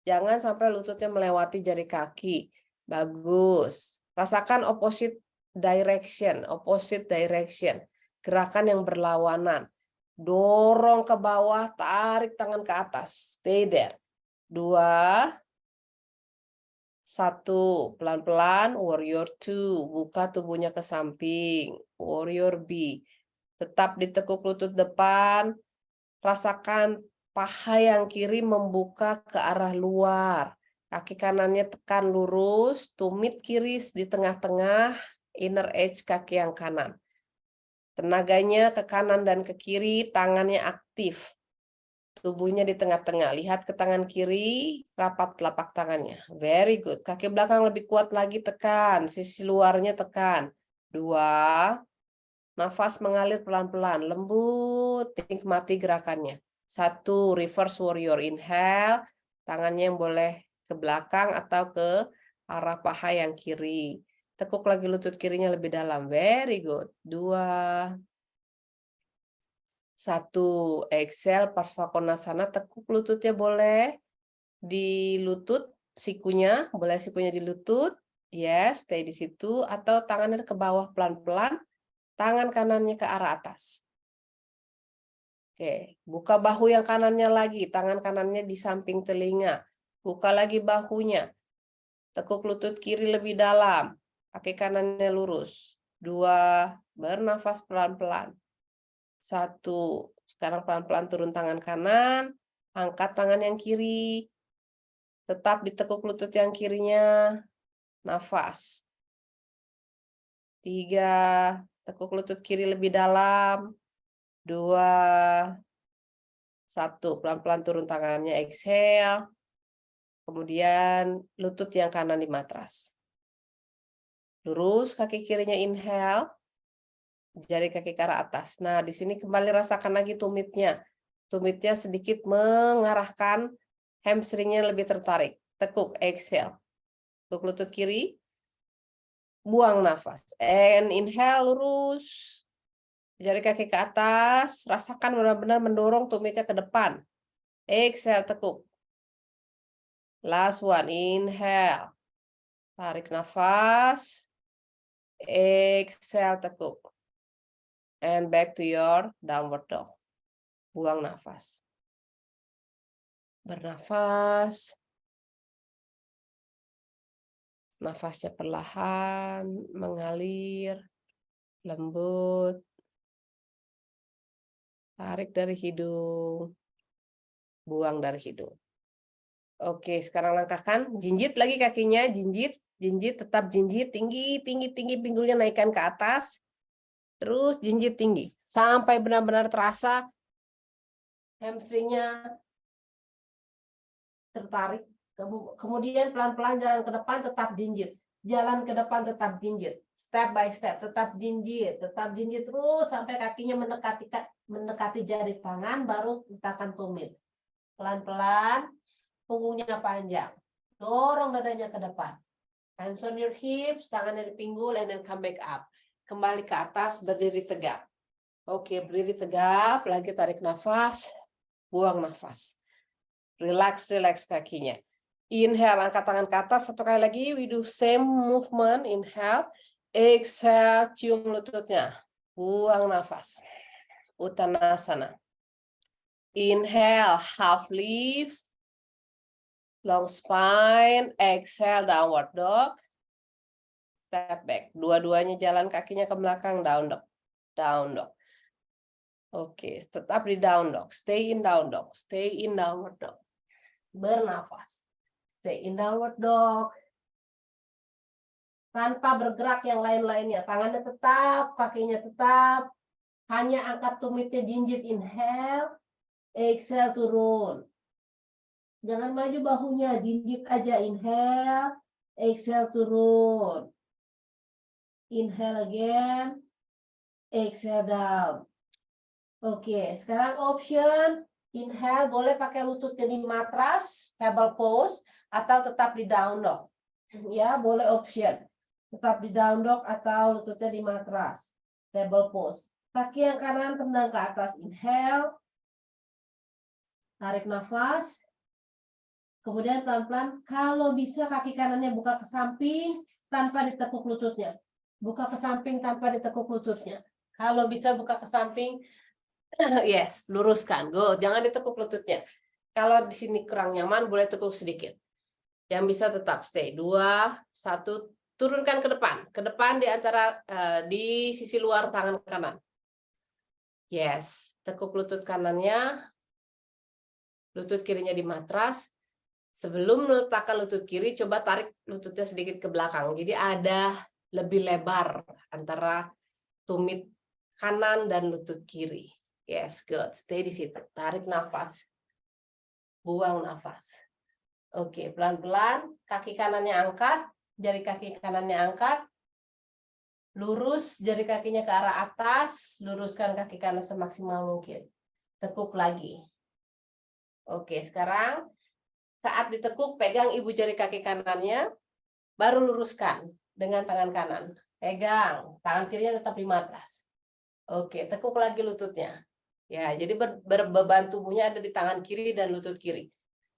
S3: Jangan sampai lututnya melewati jari kaki. Bagus. Rasakan opposite direction. Gerakan yang berlawanan. Dorong ke bawah, tarik tangan ke atas. Stay there. 2, 1. Pelan-pelan, warrior 2. Buka tubuhnya ke samping. Warrior B. Tetap ditekuk lutut depan. Rasakan paha yang kiri membuka ke arah luar. Kaki kanannya tekan lurus, tumit kiri di tengah-tengah, inner edge kaki yang kanan. Tenaganya ke kanan dan ke kiri, tangannya aktif. Tubuhnya di tengah-tengah. Lihat ke tangan kiri, rapat telapak tangannya. Very good. Kaki belakang lebih kuat lagi, tekan. Sisi luarnya tekan. 2. Nafas mengalir pelan-pelan, lembut, nikmati gerakannya. 1, reverse warrior, inhale, tangannya yang boleh ke belakang atau ke arah paha yang kiri. Tekuk lagi lutut kirinya lebih dalam, very good. 2, 1, exhale, Parsvakonasana, tekuk lututnya boleh di lutut, sikunya, boleh sikunya di lutut, yes, stay di situ, atau tangannya ke bawah pelan-pelan, tangan kanannya ke arah atas. Oke, buka bahu yang kanannya lagi, tangan kanannya di samping telinga. Buka lagi bahunya. Tekuk lutut kiri lebih dalam, kaki kanannya lurus. 2, bernafas pelan-pelan. 1, sekarang pelan-pelan turun tangan kanan, angkat tangan yang kiri. Tetap ditekuk lutut yang kirinya, nafas. 3, tekuk lutut kiri lebih dalam. 2, 1, pelan-pelan turun tangannya, exhale. Kemudian lutut yang kanan di matras. Lurus kaki kirinya, inhale. Jari kaki ke arah atas. Nah, di sini kembali rasakan lagi tumitnya. Tumitnya sedikit mengarahkan, hamstringnya lebih tertarik. Tekuk, exhale. Tekuk lutut kiri. Buang nafas. And inhale, lurus. Jari kaki ke atas, rasakan benar-benar mendorong tumitnya ke depan. Exhale, tekuk. Last one, inhale. Tarik nafas. Exhale, tekuk. And back to your downward dog. Buang nafas. Bernafas. Nafasnya perlahan, mengalir, lembut. Tarik dari hidung. Buang dari hidung. Oke, sekarang langkahkan, jinjit lagi kakinya, jinjit, tetap jinjit, tinggi, pinggulnya naikkan ke atas, terus jinjit tinggi, sampai benar-benar terasa hamstringnya tertarik, kemudian pelan-pelan jalan ke depan, tetap jinjit, jalan ke depan, tetap jinjit, step by step, tetap jinjit terus sampai kakinya mendekati jari tangan, baru letakkan tumit, pelan-pelan. Punggungnya panjang, dorong dadanya ke depan. Hands on your hips, tangannya di pinggul, and then come back up. Kembali ke atas, berdiri tegap. Oke, berdiri tegap, lagi tarik nafas, buang nafas. Relax kakinya. Inhale, angkat tangan ke atas, satu kali lagi, we do same movement, inhale. Exhale, cium lututnya, buang nafas. Uttanasana. Inhale, half lift. Long spine, exhale, downward dog. Step back. Dua-duanya jalan kakinya ke belakang, down dog. Down dog. Oke, tetap di down dog. Stay in down dog. Stay in downward dog. Bernafas. Stay in downward dog. Tanpa bergerak yang lain-lainnya. Tangannya tetap, kakinya tetap. Hanya angkat tumitnya, jinjit, inhale. Exhale, turun. Jangan maju bahunya, jinjit aja, inhale, exhale, turun. Inhale again, exhale down. Oke, sekarang option, inhale boleh pakai lututnya di matras, table pose, atau tetap di down dog. Ya, boleh option. Tetap di down dog atau lututnya di matras, table pose. Kaki yang kanan tendang ke atas, inhale. Tarik nafas. Kemudian pelan-pelan, kalau bisa kaki kanannya buka ke samping tanpa ditekuk lututnya. Buka ke samping tanpa ditekuk lututnya. Kalau bisa buka ke samping, yes, luruskan. Go, jangan ditekuk lututnya. Kalau di sini kurang nyaman, boleh tekuk sedikit. Yang bisa tetap stay. 2, 1, turunkan ke depan. Ke depan di antara di sisi luar tangan kanan. Yes, tekuk lutut kanannya, lutut kirinya di matras. Sebelum meletakkan lutut kiri, coba tarik lututnya sedikit ke belakang. Jadi ada lebih lebar antara tumit kanan dan lutut kiri. Yes, good. Stay di situ. Tarik nafas. Buang nafas. Oke, pelan-pelan. Kaki kanannya angkat. Jari kaki kanannya angkat. Lurus jari kakinya ke arah atas. Luruskan kaki kanan semaksimal mungkin. Tekuk lagi. Oke, sekarang saat ditekuk, pegang ibu jari kaki kanannya, baru luruskan dengan tangan kanan. Pegang, tangan kirinya tetap di matras. Oke, tekuk lagi lututnya. Ya, jadi beban tubuhnya ada di tangan kiri dan lutut kiri.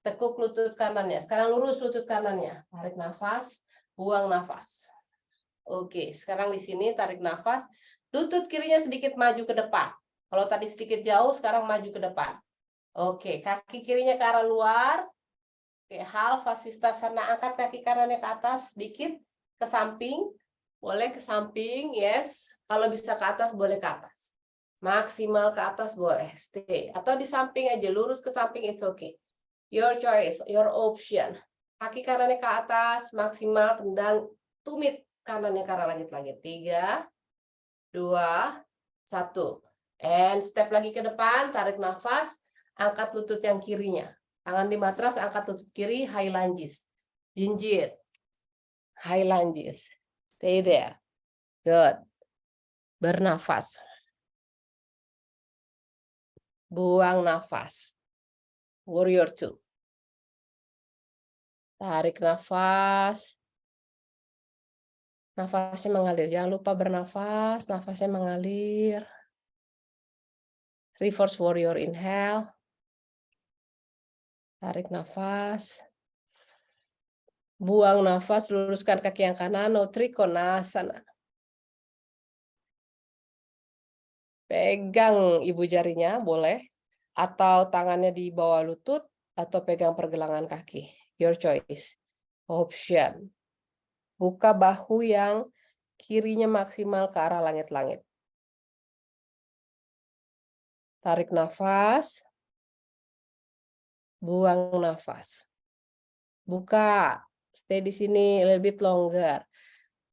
S3: tekuk lutut kanannya. Sekarang lurus lutut kanannya. Tarik nafas, buang nafas. Oke, sekarang di sini tarik nafas. Lutut kirinya sedikit maju ke depan. Kalau tadi sedikit jauh, sekarang maju ke depan. Oke, kaki kirinya ke arah luar. Oke, half vasistasana. Angkat kaki kanannya ke atas sedikit, ke samping. Boleh ke samping, yes. Kalau bisa ke atas, boleh ke atas. Maksimal ke atas boleh, stay. Atau di samping aja, lurus ke samping, it's okay. Your choice, your option. Kaki kanannya ke atas, maksimal, tendang, tumit kanannya ke arah langit-langit. 3, 2, 1. And step lagi ke depan, tarik nafas, angkat lutut yang kirinya. Tangan di matras, angkat lutut kiri, high lunges. Jinjit. High lunges. Stay there. Good. Bernafas. Buang nafas. Warrior 2. Tarik nafas. Nafasnya mengalir. Jangan lupa bernafas. Nafasnya mengalir. Reverse warrior inhale. Tarik nafas. Buang nafas, luruskan kaki yang kanan, no trikonasana. Pegang ibu jarinya, boleh. Atau tangannya di bawah lutut, atau pegang pergelangan kaki. Your choice. Option. Buka bahu yang kirinya maksimal ke arah langit-langit. Tarik nafas. Buang nafas. Buka. Stay di sini a little bit longer.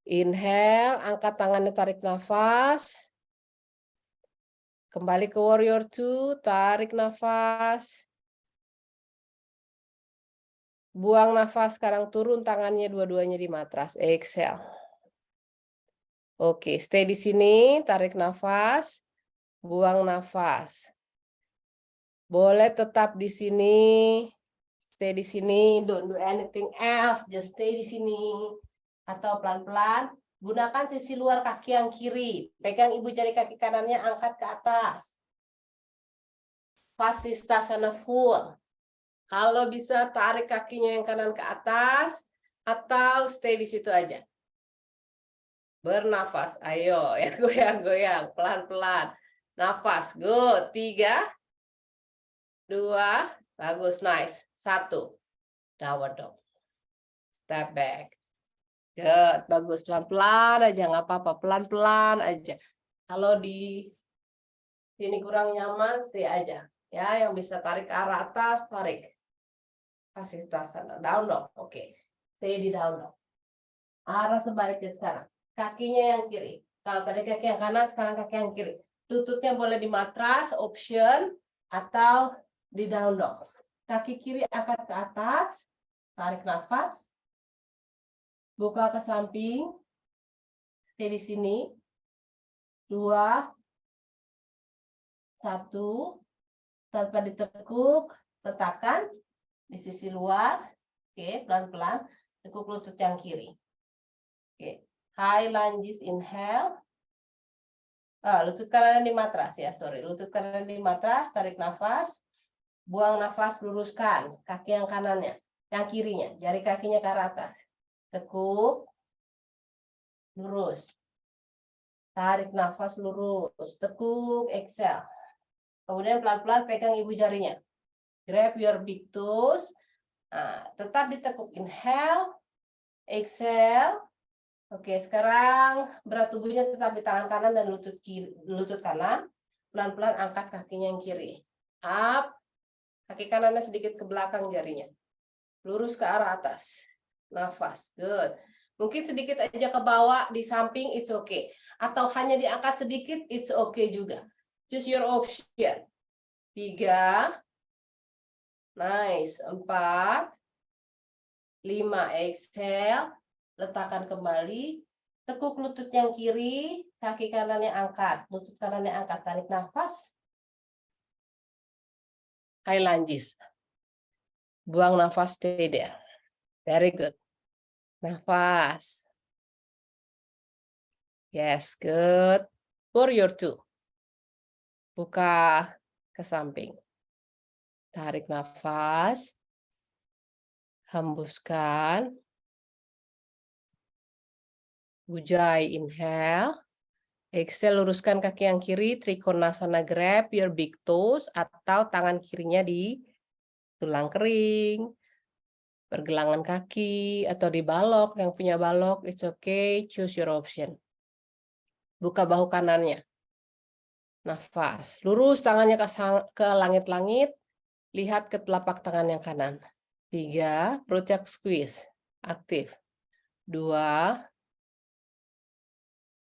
S3: Inhale, angkat tangannya, tarik nafas. Kembali ke warrior 2, tarik nafas. Buang nafas, sekarang turun tangannya dua-duanya di matras. Exhale. Oke, stay di sini, tarik nafas. Buang nafas. Boleh tetap di sini. Stay di sini, don't do anything else, just stay di sini. Atau pelan-pelan, gunakan sisi luar kaki yang kiri. Pegang ibu jari kaki kanannya, angkat ke atas. Vasistasana full. Kalau bisa tarik kakinya yang kanan ke atas, atau stay di situ aja. Bernafas, ayo ya, goyang-goyang, pelan-pelan. Nafas, good. 3, 2, bagus, nice. 1, downward dog. Step back. Good, bagus. Pelan-pelan aja, nggak apa-apa. Pelan-pelan aja. Kalau di sini kurang nyaman, stay aja. Ya, yang bisa tarik ke arah atas, tarik. Vasistasana, down dog. Oke. Stay di down dog. Arah sebaliknya sekarang. Kakinya yang kiri. Kalau tadi kaki yang kanan, sekarang kaki yang kiri. Lututnya boleh di matras, option, atau di down dog. Kaki kiri angkat ke atas, tarik nafas, buka ke samping, stay di sini. 2, 1, tanpa ditekuk, letakkan di sisi luar. Oke, pelan-pelan, tekuk lutut yang kiri. Oke, high lunges, inhale. Lutut kanan di matras ya, sorry. Lutut kanan di matras, tarik nafas. Buang nafas, luruskan kaki yang kanannya, yang kirinya, jari kakinya ke arah atas. Tekuk, lurus. Tarik nafas, lurus. Tekuk, exhale. Kemudian pelan-pelan pegang ibu jarinya. Grab your big toes. Tetap ditekuk, inhale, exhale. Oke, sekarang berat tubuhnya tetap di tangan kanan dan lutut kiri, lutut kanan. Pelan-pelan angkat kakinya yang kiri. Up. Kaki kanannya sedikit ke belakang jarinya. Lurus ke arah atas. Nafas. Good. Mungkin sedikit aja ke bawah di samping, it's okay. Atau hanya diangkat sedikit, it's okay juga. Choose your option. 3. Nice. 4. 5. Exhale. Letakkan kembali. Tekuk lutut yang kiri, kaki kanannya angkat. Lutut kanannya angkat. Tarik nafas. High lunges. Buang nafas, stay there. Very good. Nafas. Yes, good. Warrior 2. Buka ke samping. Tarik nafas. Hembuskan. Ujjayi, inhale. Exhale, luruskan kaki yang kiri, Trikonasana, grab your big toes, atau tangan kirinya di tulang kering, pergelangan kaki, atau di balok, yang punya balok, it's okay, choose your option. Buka bahu kanannya. Nafas, lurus tangannya ke langit-langit, lihat ke telapak tangan yang kanan. 3, perutnya squeeze, aktif. 2,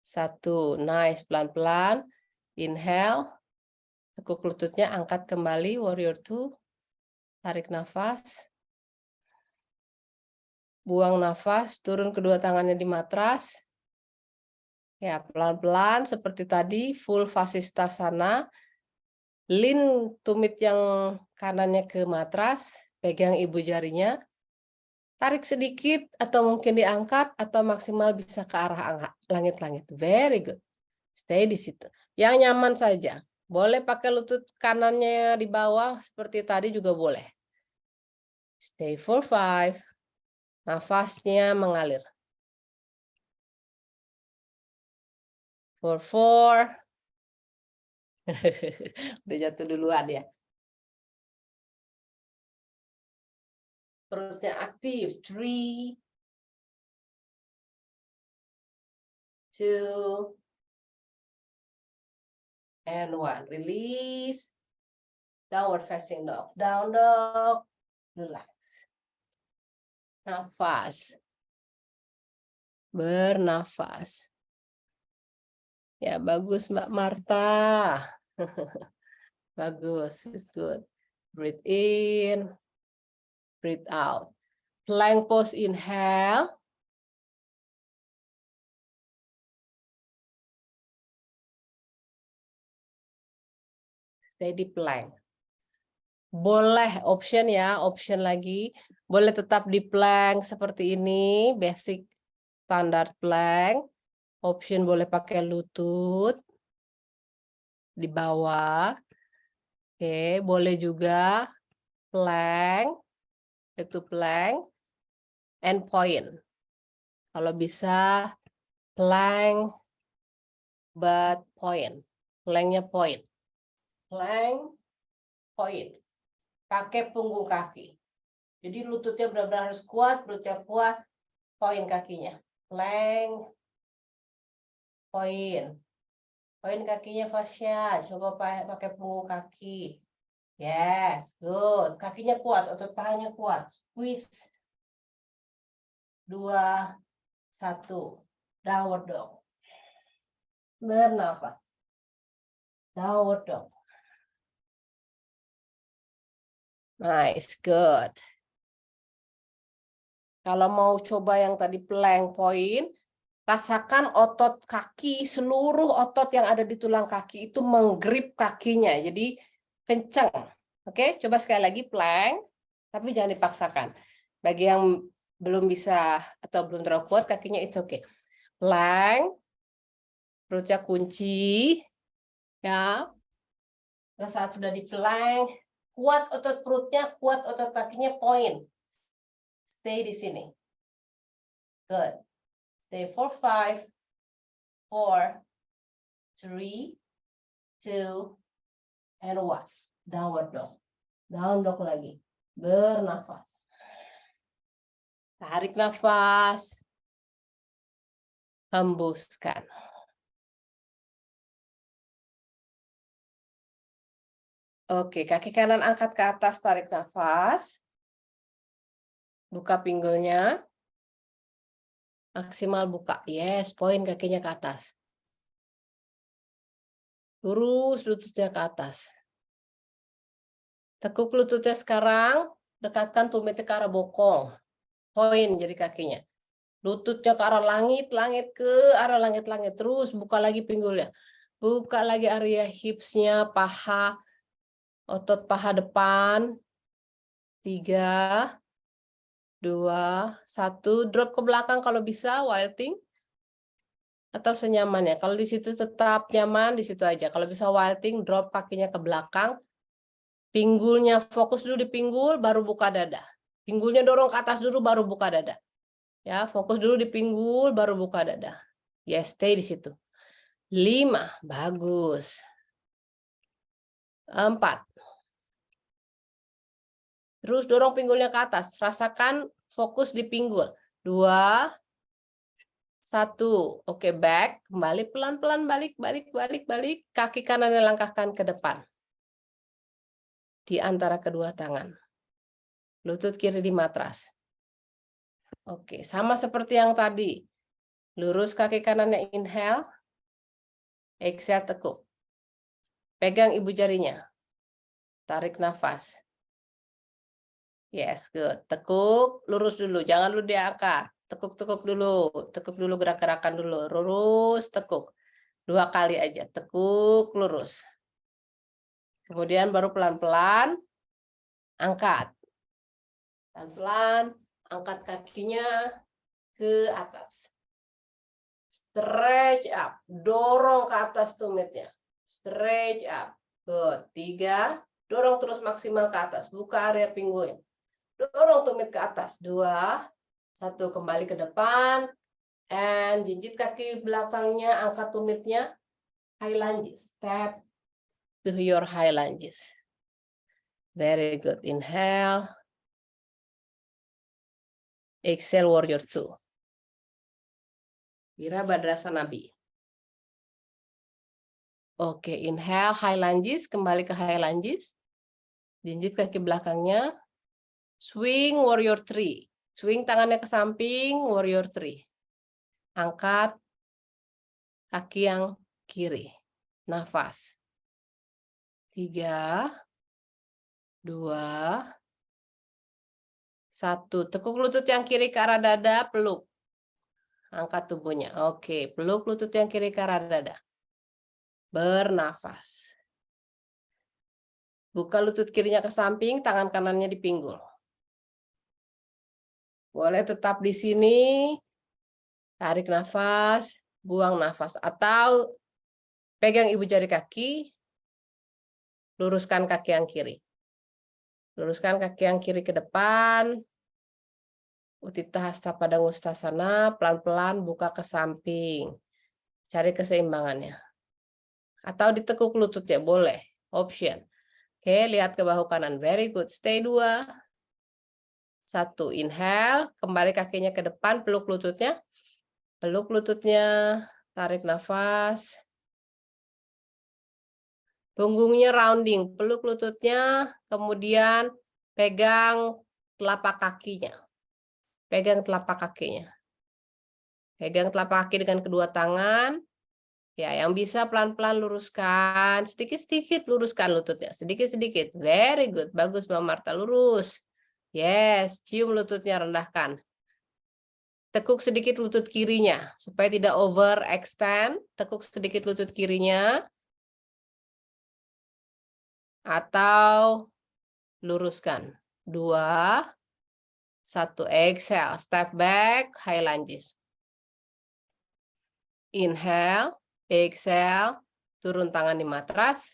S3: 1, nice, pelan-pelan, inhale, tekuk lututnya, angkat kembali, warrior 2, tarik nafas, buang nafas, turun kedua tangannya di matras, ya pelan-pelan seperti tadi, full Vasisthasana, lean tumit yang kanannya ke matras, pegang ibu jarinya, tarik sedikit atau mungkin diangkat atau maksimal bisa ke arah langit-langit. Very good. Stay di situ. Yang nyaman saja. Boleh pakai lutut kanannya di bawah seperti tadi juga boleh. Stay for 5. Nafasnya mengalir. For 4. Udah jatuh duluan ya. Perutnya aktif. 3, 2, and 1. Release. Downward facing dog. Down dog. Relax. Nafas. Bernafas. Ya, bagus Mbak Marta. Bagus, it's good. Breathe in. Breathe out. Plank pose, inhale. Stay di plank. Boleh option ya, option lagi. Boleh tetap di plank seperti ini, basic standard plank. Option boleh pakai lutut di bawah. Oke, boleh juga plank, itu plank and point. Kalau bisa plank but point. Planknya point. Plank, point. Pakai punggung kaki. Jadi lututnya benar-benar harus kuat, perutnya kuat, point kakinya. Plank, point. Point kakinya fascia. Coba pakai punggung kaki. Yes, good. Kakinya kuat, otot pahanya kuat. Squeeze. 2, 1. Downward dog. Bernafas. Downward dog. Nice, good. Kalau mau coba yang tadi plank point, rasakan otot kaki, seluruh otot yang ada di tulang kaki itu menggrip kakinya. Jadi kencang. Oke, coba sekali lagi plank, tapi jangan dipaksakan. Bagi yang belum bisa atau belum terlalu kuat kakinya, it's okay. Plank, perutnya kunci, ya. Pada saat sudah di plank, kuat otot perutnya, kuat otot kakinya, point. Stay di sini. Good. Stay for 5, 4, 3, 2, and 1. Downward dog. Down dog lagi. Bernafas. Tarik nafas. Hembuskan. Oke, kaki kanan angkat ke atas, tarik nafas. Buka pinggulnya. Maksimal buka. Yes, point kakinya ke atas. Lurus lututnya ke atas. Tekuk lututnya sekarang, dekatkan tumitnya ke arah bokong. Point jadi kakinya. Lututnya ke arah langit, ke arah langit. Terus buka lagi pinggulnya. Buka lagi area hipsnya, paha, otot paha depan. 3, 2, 1. Drop ke belakang kalau bisa, wilting. Atau senyamannya. Kalau di situ tetap nyaman, di situ aja. Kalau bisa wilting, drop kakinya ke belakang. Pinggulnya, fokus dulu di pinggul, baru buka dada. Pinggulnya dorong ke atas dulu, baru buka dada. Ya, fokus dulu di pinggul, baru buka dada. Yes, stay di situ. 5, bagus. 4. Terus dorong pinggulnya ke atas. Rasakan fokus di pinggul. 2, 1. Oke, back. Kembali pelan-pelan, balik. Kaki kanannya langkahkan ke depan. Di antara kedua tangan. Lutut kiri di matras. Oke, sama seperti yang tadi. Lurus kaki kanannya, inhale. Exhale, tekuk. Pegang ibu jarinya. Tarik nafas. Yes, good. Tekuk, lurus dulu. Jangan dulu diangkat. Tekuk dulu, gerak-gerakan dulu. Lurus, tekuk. 2 kali aja. Tekuk, lurus. Kemudian baru pelan-pelan angkat. Pelan-pelan angkat kakinya ke atas. Stretch up. Dorong ke atas tumitnya. Stretch up. Good. 3. Dorong terus maksimal ke atas. Buka area pinggulnya. Dorong tumit ke atas. 2. 1. Kembali ke depan. And jinjit kaki belakangnya. Angkat tumitnya. High lunges. Step to your high lunges. Very good. Inhale. Exhale, warrior 2. Virabhadrasana. Oke, inhale, high lunges. Kembali ke high lunges. Jinjit kaki belakangnya. Swing, warrior 3. Swing tangannya ke samping, warrior 3. Angkat kaki yang kiri. Nafas. 3, 2, 1. Tekuk lutut yang kiri ke arah dada, peluk. Angkat tubuhnya. Oke, peluk lutut yang kiri ke arah dada. Bernafas. Buka lutut kirinya ke samping, tangan kanannya di pinggul. Boleh tetap di sini. Tarik nafas, buang nafas. Atau pegang ibu jari kaki, luruskan kaki yang kiri. Luruskan kaki yang kiri ke depan. Utthita Hasta Padangusthasana, pelan-pelan buka ke samping. Cari keseimbangannya. Atau ditekuk lutut ya, boleh. Option. Oke, lihat ke bahu kanan. Very good. Stay 2. 1. Inhale. Kembali kakinya ke depan. Peluk lututnya. Peluk lututnya. Tarik nafas. Punggungnya rounding. Peluk lututnya. Kemudian pegang telapak kakinya. Pegang telapak kakinya. Pegang telapak kaki dengan kedua tangan. Ya, yang bisa pelan-pelan luruskan. Sedikit-sedikit luruskan lututnya. Sedikit-sedikit. Very good. Bagus, Mbak Marta. Lurus. Yes, cium lututnya, rendahkan. Tekuk sedikit lutut kirinya. Supaya tidak overextend. Tekuk sedikit lutut kirinya. Atau luruskan. 2, 1. Exhale. Step back. High lunges. Inhale. Exhale. Turun tangan di matras.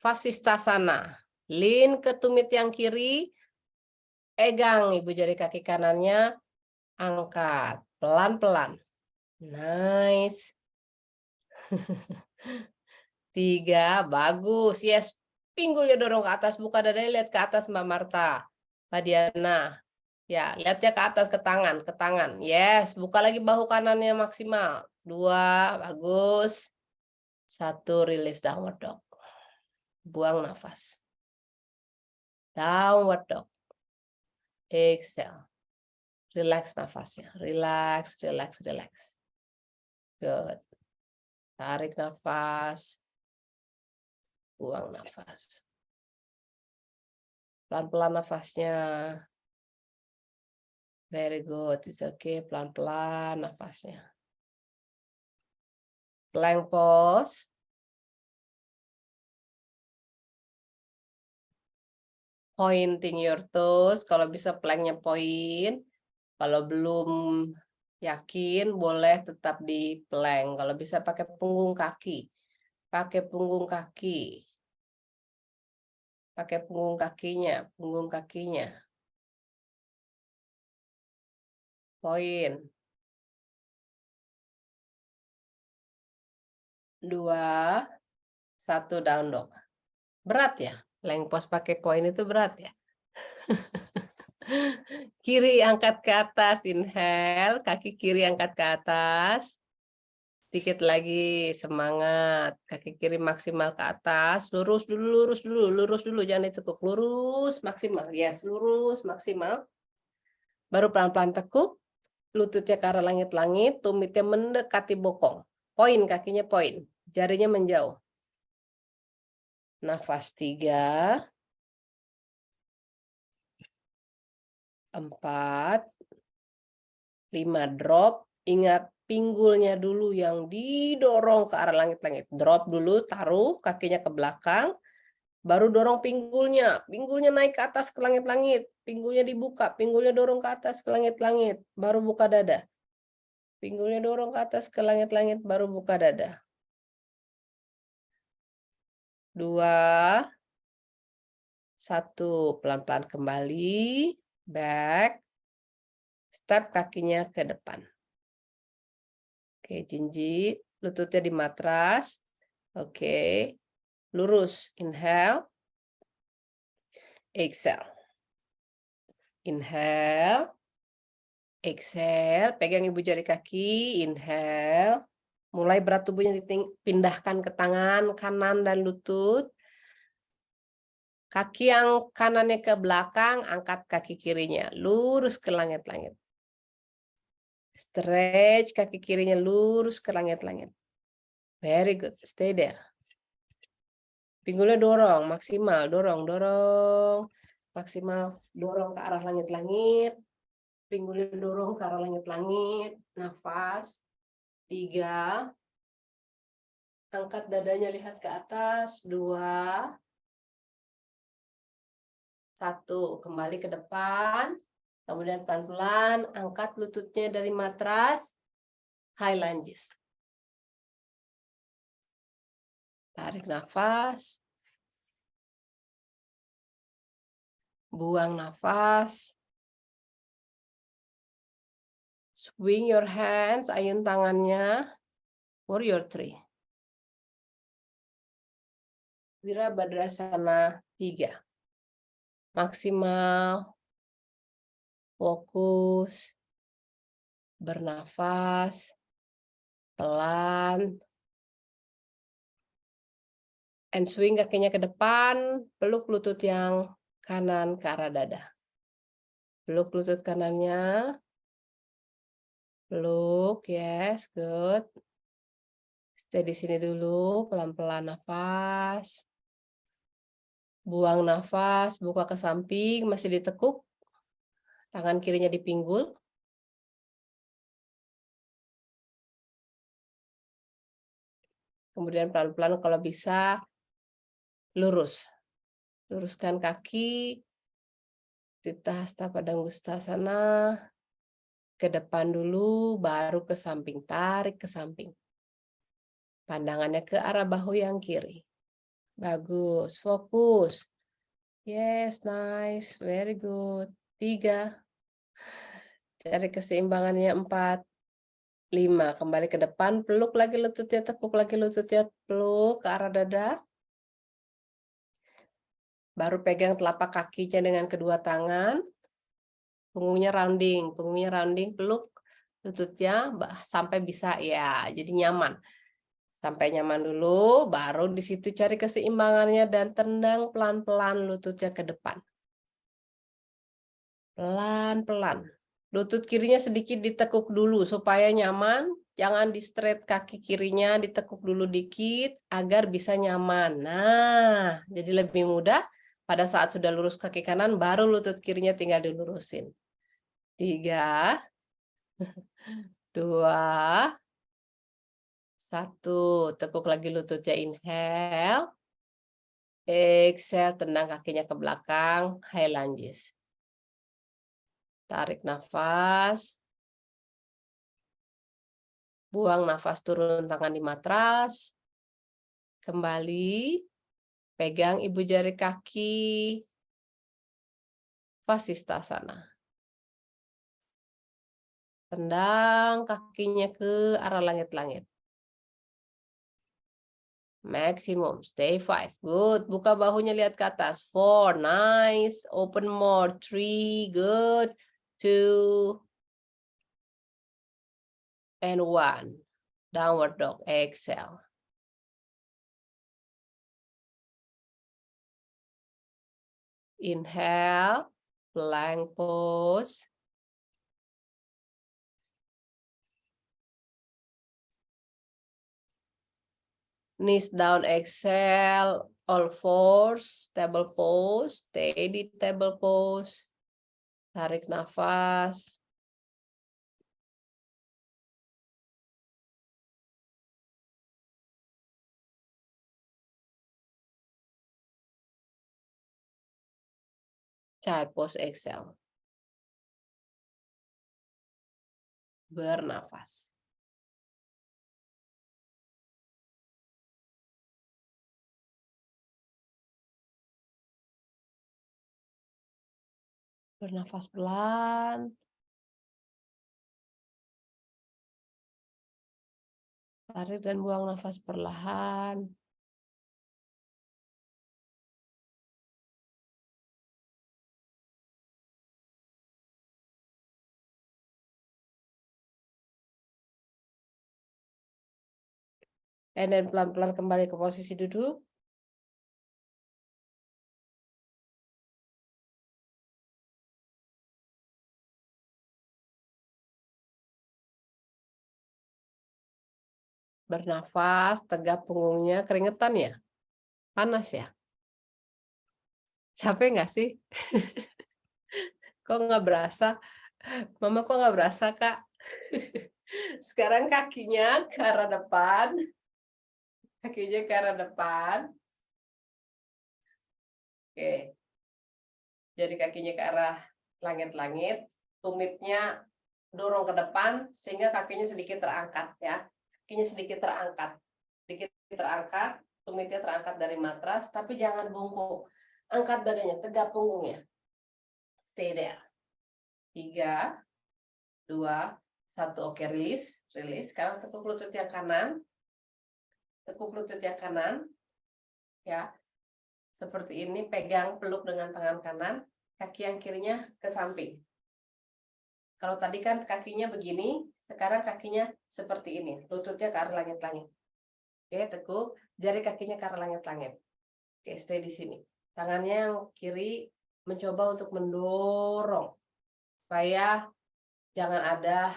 S3: Vasisthasana. Lean ke tumit yang kiri. Pegang ibu jari kaki kanannya. Angkat. Pelan-pelan. Nice. 3. Bagus. Yes. Pinggulnya dorong ke atas. Buka dadanya, lihat ke atas, Mbak Marta. Mbak Diana. Ya, lihatnya ke atas, ke tangan. Ke tangan. Yes. Buka lagi bahu kanannya maksimal. 2. Bagus. 1. Release downward dog. Buang nafas. Downward dog. Exhale. Relax nafasnya. Relax, relax, relax. Good. Tarik nafas. Buang nafas. Pelan-pelan nafasnya. Very good. It's okay. Pelan-pelan nafasnya. Plank pose. Pointing your toes. Kalau bisa planknya point. Kalau belum yakin, boleh tetap di plank. Kalau bisa pakai punggung kaki. Pakai punggung kaki. Pakai punggung kakinya. Poin. 2, 1 down dog. Berat ya? Plank pose pakai poin itu berat ya? Kiri angkat ke atas, inhale, kaki kiri angkat ke atas. Sedikit lagi, semangat. Kaki kiri maksimal ke atas, lurus dulu, jangan ditekuk. Lurus maksimal, yes, lurus maksimal. Baru pelan-pelan tekuk, lututnya ke arah langit-langit, tumitnya mendekati bokong. Poin, kakinya poin, jarinya menjauh. Nafas 3, 4, 5, drop. Ingat pinggulnya dulu yang didorong ke arah langit-langit. Drop dulu, taruh kakinya ke belakang. Baru dorong pinggulnya naik ke atas ke langit-langit. Pinggulnya dibuka, pinggulnya dorong ke atas ke langit-langit. Baru buka dada. Pinggulnya dorong ke atas ke langit-langit, baru buka dada. 2, 1, pelan-pelan kembali. Back. Step kakinya ke depan. Oke, jinjit, lututnya di matras. Oke, lurus. Inhale. Exhale. Inhale. Exhale. Pegang ibu jari kaki. Inhale. Mulai berat tubuhnya dipindahkan ke tangan kanan dan lutut. Kaki yang kanannya ke belakang, angkat kaki kirinya. Lurus ke langit-langit. Stretch kaki kirinya lurus ke langit-langit. Very good. Stay there. Pinggulnya dorong, maksimal. Dorong. Maksimal. Dorong ke arah langit-langit. Pinggulnya dorong ke arah langit-langit. Nafas. 3. Angkat dadanya, lihat ke atas. 2. 1. Kembali ke depan. Kemudian pelan-pelan angkat lututnya dari matras. High lunges. Tarik nafas. Buang nafas. Swing your hands, ayun tangannya. Warrior 3. Wirabadrasana 3. Maksimal. Fokus. Bernafas. Pelan. And swing kakinya ke depan. Peluk lutut yang kanan ke arah dada. Peluk lutut kanannya. Peluk, yes, good. Stay di sini dulu, pelan-pelan nafas. Buang nafas, buka ke samping, masih ditekuk. Tangan kirinya di pinggul. Kemudian pelan-pelan kalau bisa lurus. Luruskan kaki. Tita Hasta Padangusthasana. Ke depan dulu, baru ke samping. Tarik ke samping. Pandangannya ke arah bahu yang kiri. Bagus, fokus. Yes, nice, very good. 3. Cari keseimbangannya 4. 5. Kembali ke depan, peluk lagi lututnya, tekuk lagi lututnya, peluk ke arah dada. Baru pegang telapak kakinya dengan kedua tangan. Punggungnya rounding, peluk lututnya sampai bisa ya, jadi nyaman. Sampai nyaman dulu, baru di situ cari keseimbangannya dan tendang pelan-pelan lututnya ke depan. Pelan-pelan. Lutut kirinya sedikit ditekuk dulu supaya nyaman. Jangan di straight kaki kirinya, ditekuk dulu dikit agar bisa nyaman. Nah, jadi lebih mudah. Pada saat sudah lurus kaki kanan, baru lutut kirinya tinggal dilurusin. 3, 2, 1. Tekuk lagi lututnya, inhale. Exhale, tendang kakinya ke belakang, high lunges. Tarik nafas. Buang nafas, turun tangan di matras. Kembali. Pegang ibu jari kaki. Vasisthasana. Tendang kakinya ke arah langit-langit. Maximum. Stay 5. Good. Buka bahunya, lihat ke atas. 4. Nice. Open more. 3. Good. 2. And 1. Downward dog. Exhale. Inhale. Plank pose. Knees down, exhale. All fours. Table pose. Stay di table pose. Tarik nafas. Child pose, exhale. Bernafas. Bernafas pelan. Tarik dan buang nafas perlahan. And then pelan-pelan kembali ke posisi duduk. Bernafas, tegap punggungnya, keringetan ya? Panas ya? Capek nggak sih? Kok nggak berasa? Mama kok nggak berasa, Kak? Sekarang kakinya ke arah depan. Kakinya ke arah depan. Oke. Jadi kakinya ke arah langit-langit. Tumitnya dorong ke depan sehingga kakinya sedikit terangkat ya. Kakinya sedikit terangkat. Sedikit terangkat, tumitnya terangkat dari matras, tapi jangan bungkuk. Angkat badannya, tegap punggungnya. Stay there. 3, 2, 1. Oke, rilis. Rilis. Sekarang tekuk lutut yang kanan. Tekuk lutut yang kanan. Ya. Seperti ini, pegang peluk dengan tangan kanan. Kaki yang kirinya ke samping. Kalau tadi kan kakinya begini, sekarang kakinya seperti ini. Lututnya ke arah langit-langit. Oke, tekuk. Jari kakinya ke arah langit-langit. Oke, stay di sini. Tangannya yang kiri mencoba untuk mendorong. Supaya jangan ada,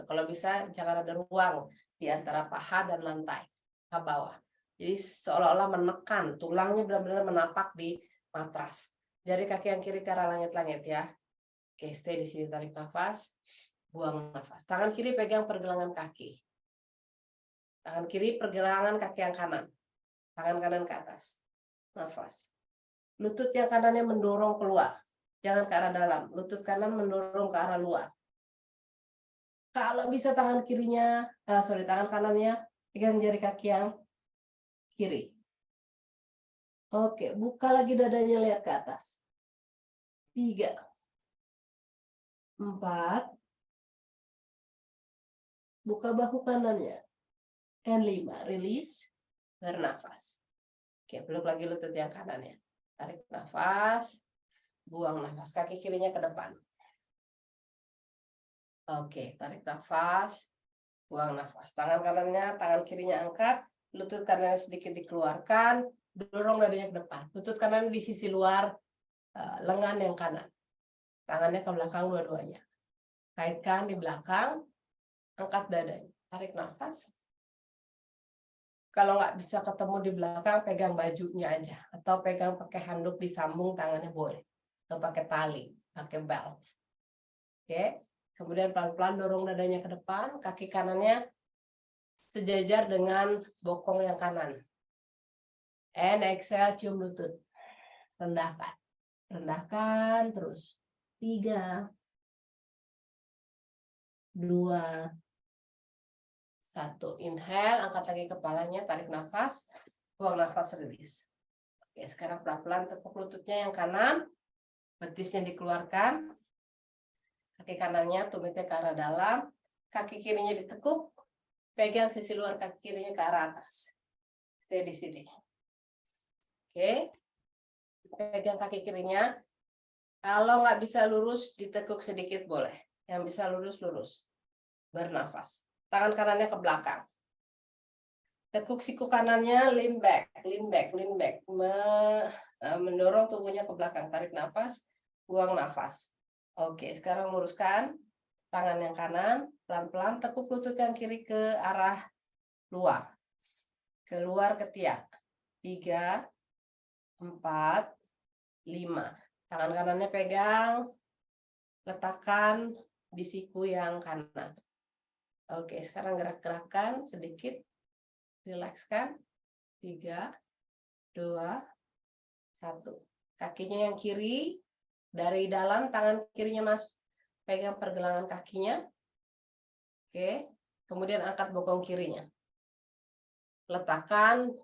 S3: kalau bisa jangan ada ruang di antara paha dan lantai. Paha bawah. Jadi seolah-olah menekan. Tulangnya benar-benar menapak di matras. Jari kaki yang kiri ke arah langit-langit ya. Oke, stay di sini, tarik nafas, buang nafas. Tangan kiri pegang pergelangan kaki. Tangan kiri pergelangan kaki yang kanan. Tangan kanan ke atas. Nafas. Lutut yang kanannya mendorong keluar. Jangan ke arah dalam. Lutut kanan mendorong ke arah luar. Kalau bisa tangan tangan kanannya pegang jari kaki yang kiri. Oke, buka lagi dadanya, lihat ke atas. 3, 4, buka bahu kanannya. And 5, rilis, bernafas. Oke, peluk lagi lutut yang kanannya. Tarik nafas, buang nafas. Kaki kirinya ke depan. Oke, tarik nafas, buang nafas. Tangan kanannya, tangan kirinya angkat, lutut kanannya sedikit dikeluarkan, dorong dadanya ke depan. Lutut kanan di sisi luar lengan yang kanan. Tangannya ke belakang dua-duanya. Kaitkan di belakang, angkat dadanya. Tarik nafas. Kalau nggak bisa ketemu di belakang, pegang bajunya aja. Atau pegang pakai handuk disambung, tangannya boleh. Atau pakai tali, pakai belt. Oke. Kemudian pelan-pelan dorong dadanya ke depan, kaki kanannya sejajar dengan bokong yang kanan. And exhale, cium lutut. Rendahkan. Rendahkan terus. 3, 2, 1. Inhale, angkat lagi kepalanya, tarik nafas, buang nafas, rilis. Oke, sekarang pelan-pelan tekuk lututnya yang kanan, betisnya dikeluarkan, kaki kanannya tumitnya ke arah dalam, kaki kirinya ditekuk, pegang sisi luar kaki kirinya ke arah atas. Stay di sini. Oke, pegang kaki kirinya. Kalau nggak bisa lurus, ditekuk sedikit boleh. Yang bisa lurus, lurus. Bernafas. Tangan kanannya ke belakang. Tekuk siku kanannya, lean back, lean back, lean back. Mendorong tubuhnya ke belakang. Tarik nafas, buang nafas. Oke, sekarang luruskan tangan yang kanan. Pelan-pelan tekuk lutut yang kiri ke arah luar. Keluar ketiak. 3, 4, 5. Tangan kanannya pegang, letakkan di siku yang kanan. Oke, sekarang gerak-gerakan sedikit, rilekskan. 3, 2, 1. Kakinya yang kiri, dari dalam tangan kirinya masuk, pegang pergelangan kakinya. Oke, kemudian angkat bokong kirinya. Letakkan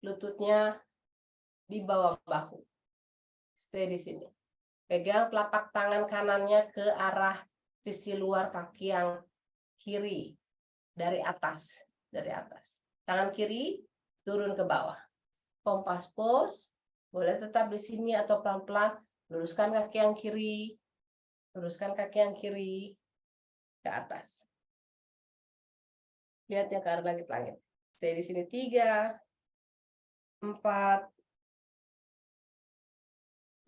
S3: lututnya di bawah bahu. Stay di sini. Pegang telapak tangan kanannya ke arah sisi luar kaki yang kiri dari atas, Tangan kiri turun ke bawah. Kompas pose, boleh tetap di sini atau pelan-pelan luruskan kaki yang kiri. Luruskan kaki yang kiri ke atas. Lihatnya ke arah langit-langit. Stay di sini 3, 4,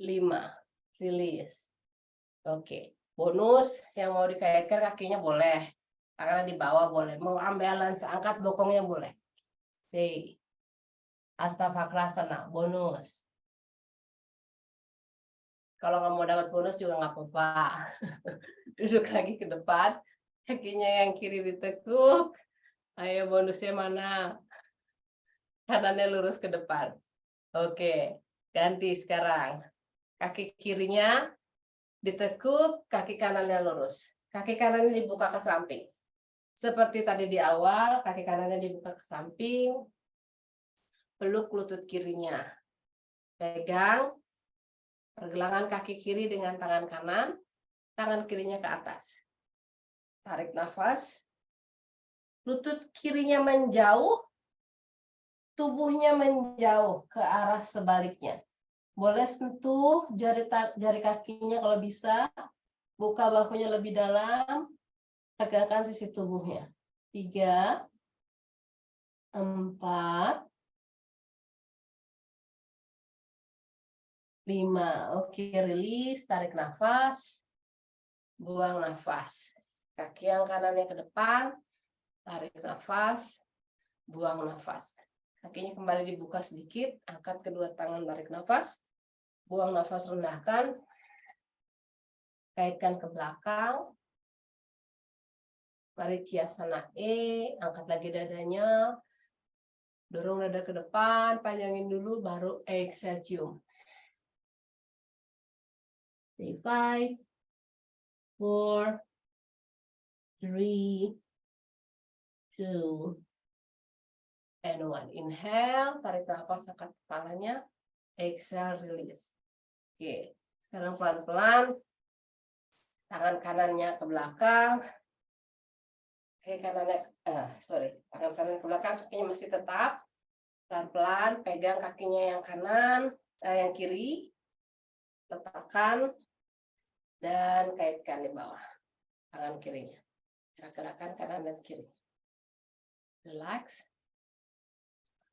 S3: 5. Release. Oke, bonus yang mau dikaitkan kakinya boleh, tangannya di bawah boleh, mau unbalance angkat bokongnya boleh. Oke, Astavakrasana bonus. Kalau nggak mau dapat bonus juga nggak apa-apa. Duduk lagi ke depan, kakinya yang kiri ditekuk. Ayo bonusnya mana? Kanannya lurus ke depan. Oke, ganti sekarang. Kaki kirinya ditekuk, kaki kanannya lurus. Kaki kanannya dibuka ke samping. Seperti tadi di awal, kaki kanannya dibuka ke samping. Peluk lutut kirinya. Pegang pergelangan kaki kiri dengan tangan kanan, tangan kirinya ke atas. Tarik nafas. Lutut kirinya menjauh, tubuhnya menjauh ke arah sebaliknya. Boleh sentuh jari kakinya kalau bisa. Buka bahunya lebih dalam. Tegakkan sisi tubuhnya. 3, 4, 5. Oke, rilis. Tarik nafas. Buang nafas. Kaki yang kanannya ke depan. Tarik nafas. Buang nafas. Kakinya kembali dibuka sedikit. Angkat kedua tangan, tarik nafas. Buang nafas, rendahkan. Kaitkan ke belakang. Marichyasana E, angkat lagi dadanya. Dorong dada ke depan, panjangin dulu, baru exhale cium. 5, 4, 3, 2, and 1. Inhale, tarik nafas, angkat kepalanya. Exhale, release. Oke, sekarang pelan-pelan. Tangan kanannya ke belakang. Tangan kanan ke belakang, kakinya masih tetap. Pelan-pelan, pegang kakinya yang kanan, yang kiri. Letakkan dan kaitkan di bawah tangan kirinya. Gerak-gerakan kanan dan kiri. Relax.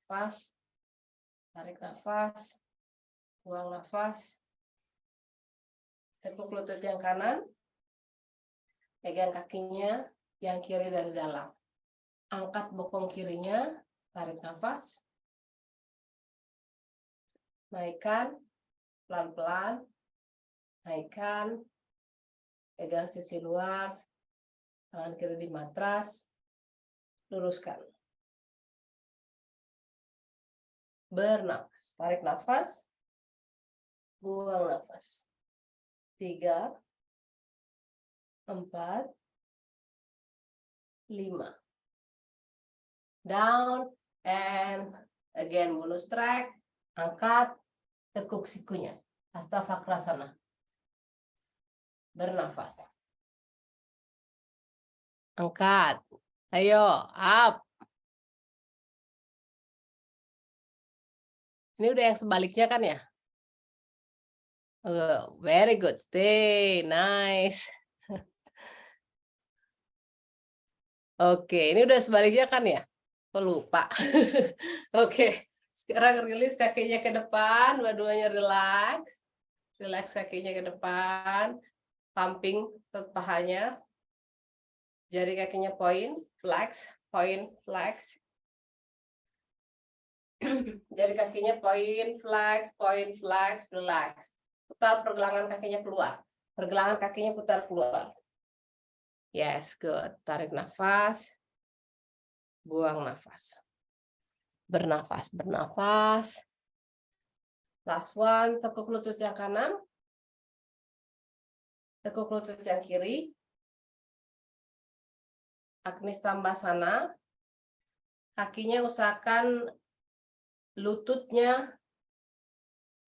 S3: Nafas. Tarik nafas. Buang nafas. Tekuk lutut yang kanan. Pegang kakinya yang kiri dari dalam. Angkat bokong kirinya. Tarik nafas. Naikkan. Pelan-pelan. Naikkan. Pegang sisi luar. Tangan kiri di matras. Luruskan. Bernafas. Tarik nafas. Buang nafas. 3, 4, 5. Down and again bonus track. Angkat, tekuk sikunya. Hasta Vakrasana. Bernafas. Angkat. Ayo, up. Ini udah yang sebaliknya kan ya? Very good. Stay. Nice. Oke, ini udah sebaliknya kan ya? Kok lupa. Oke, sekarang rilis kakinya ke depan, dua-duanya relax. Relax kakinya ke depan, pumping pahanya. Jari kakinya point, flex, point, flex. Jari kakinya point, flex, relax. Putar pergelangan kakinya keluar. Pergelangan kakinya putar keluar. Yes, good. Tarik nafas. Buang nafas. Bernafas, bernafas. Last one, tekuk lutut yang kanan. Tekuk lutut yang kiri. Agnisthambasana. Kakinya usahakan lututnya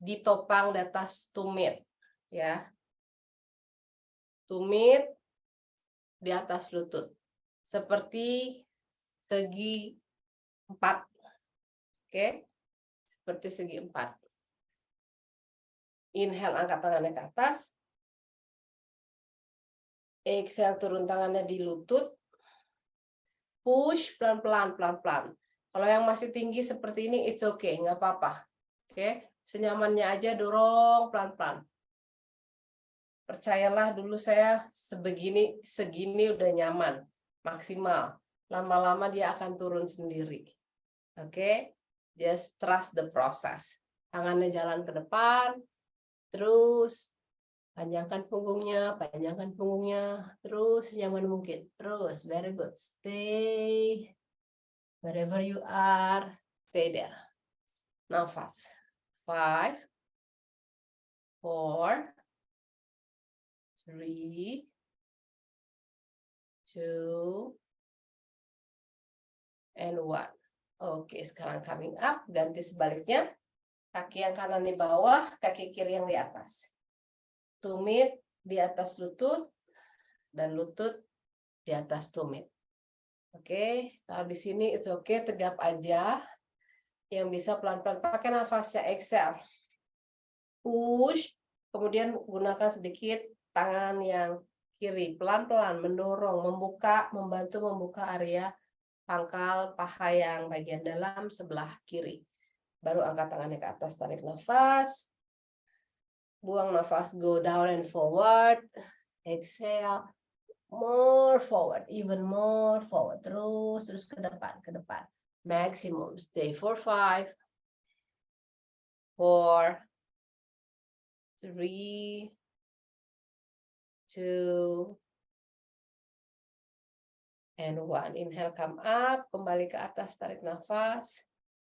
S3: ditopang di atas tumit, ya. Tumit di atas lutut. Seperti segi 4. Oke? Seperti segi 4. Inhale, angkat tangannya ke atas. Exhale, turun tangannya di lutut. Push pelan-pelan, pelan-pelan. Kalau yang masih tinggi seperti ini, it's okay, nggak apa-apa. Oke, senyamannya aja, dorong pelan-pelan. Percayalah dulu saya segini udah nyaman, maksimal. Lama-lama dia akan turun sendiri. Oke, just trust the process. Tangannya jalan ke depan, terus panjangkan punggungnya, terus nyaman mungkin. Terus, very good. Stay wherever you are, stay there. Nafas. 5, 4, 3, 2, and 1. Oke, sekarang coming up, ganti sebaliknya. Kaki yang kanan di bawah, kaki kiri yang di atas. Tumit di atas lutut, dan lutut di atas tumit. Oke, kalau di sini it's okay, tegap aja. Yang bisa pelan-pelan pakai nafasnya, exhale. Push, kemudian gunakan sedikit tangan yang kiri, pelan-pelan mendorong, membantu membuka area pangkal paha yang bagian dalam sebelah kiri. Baru angkat tangannya ke atas, tarik nafas. Buang nafas, go down and forward. Exhale, more forward, even more forward. Terus ke depan, ke depan. Maximum, stay for 5, 4, 3, 2, and 1. Inhale, come up, kembali ke atas, tarik nafas.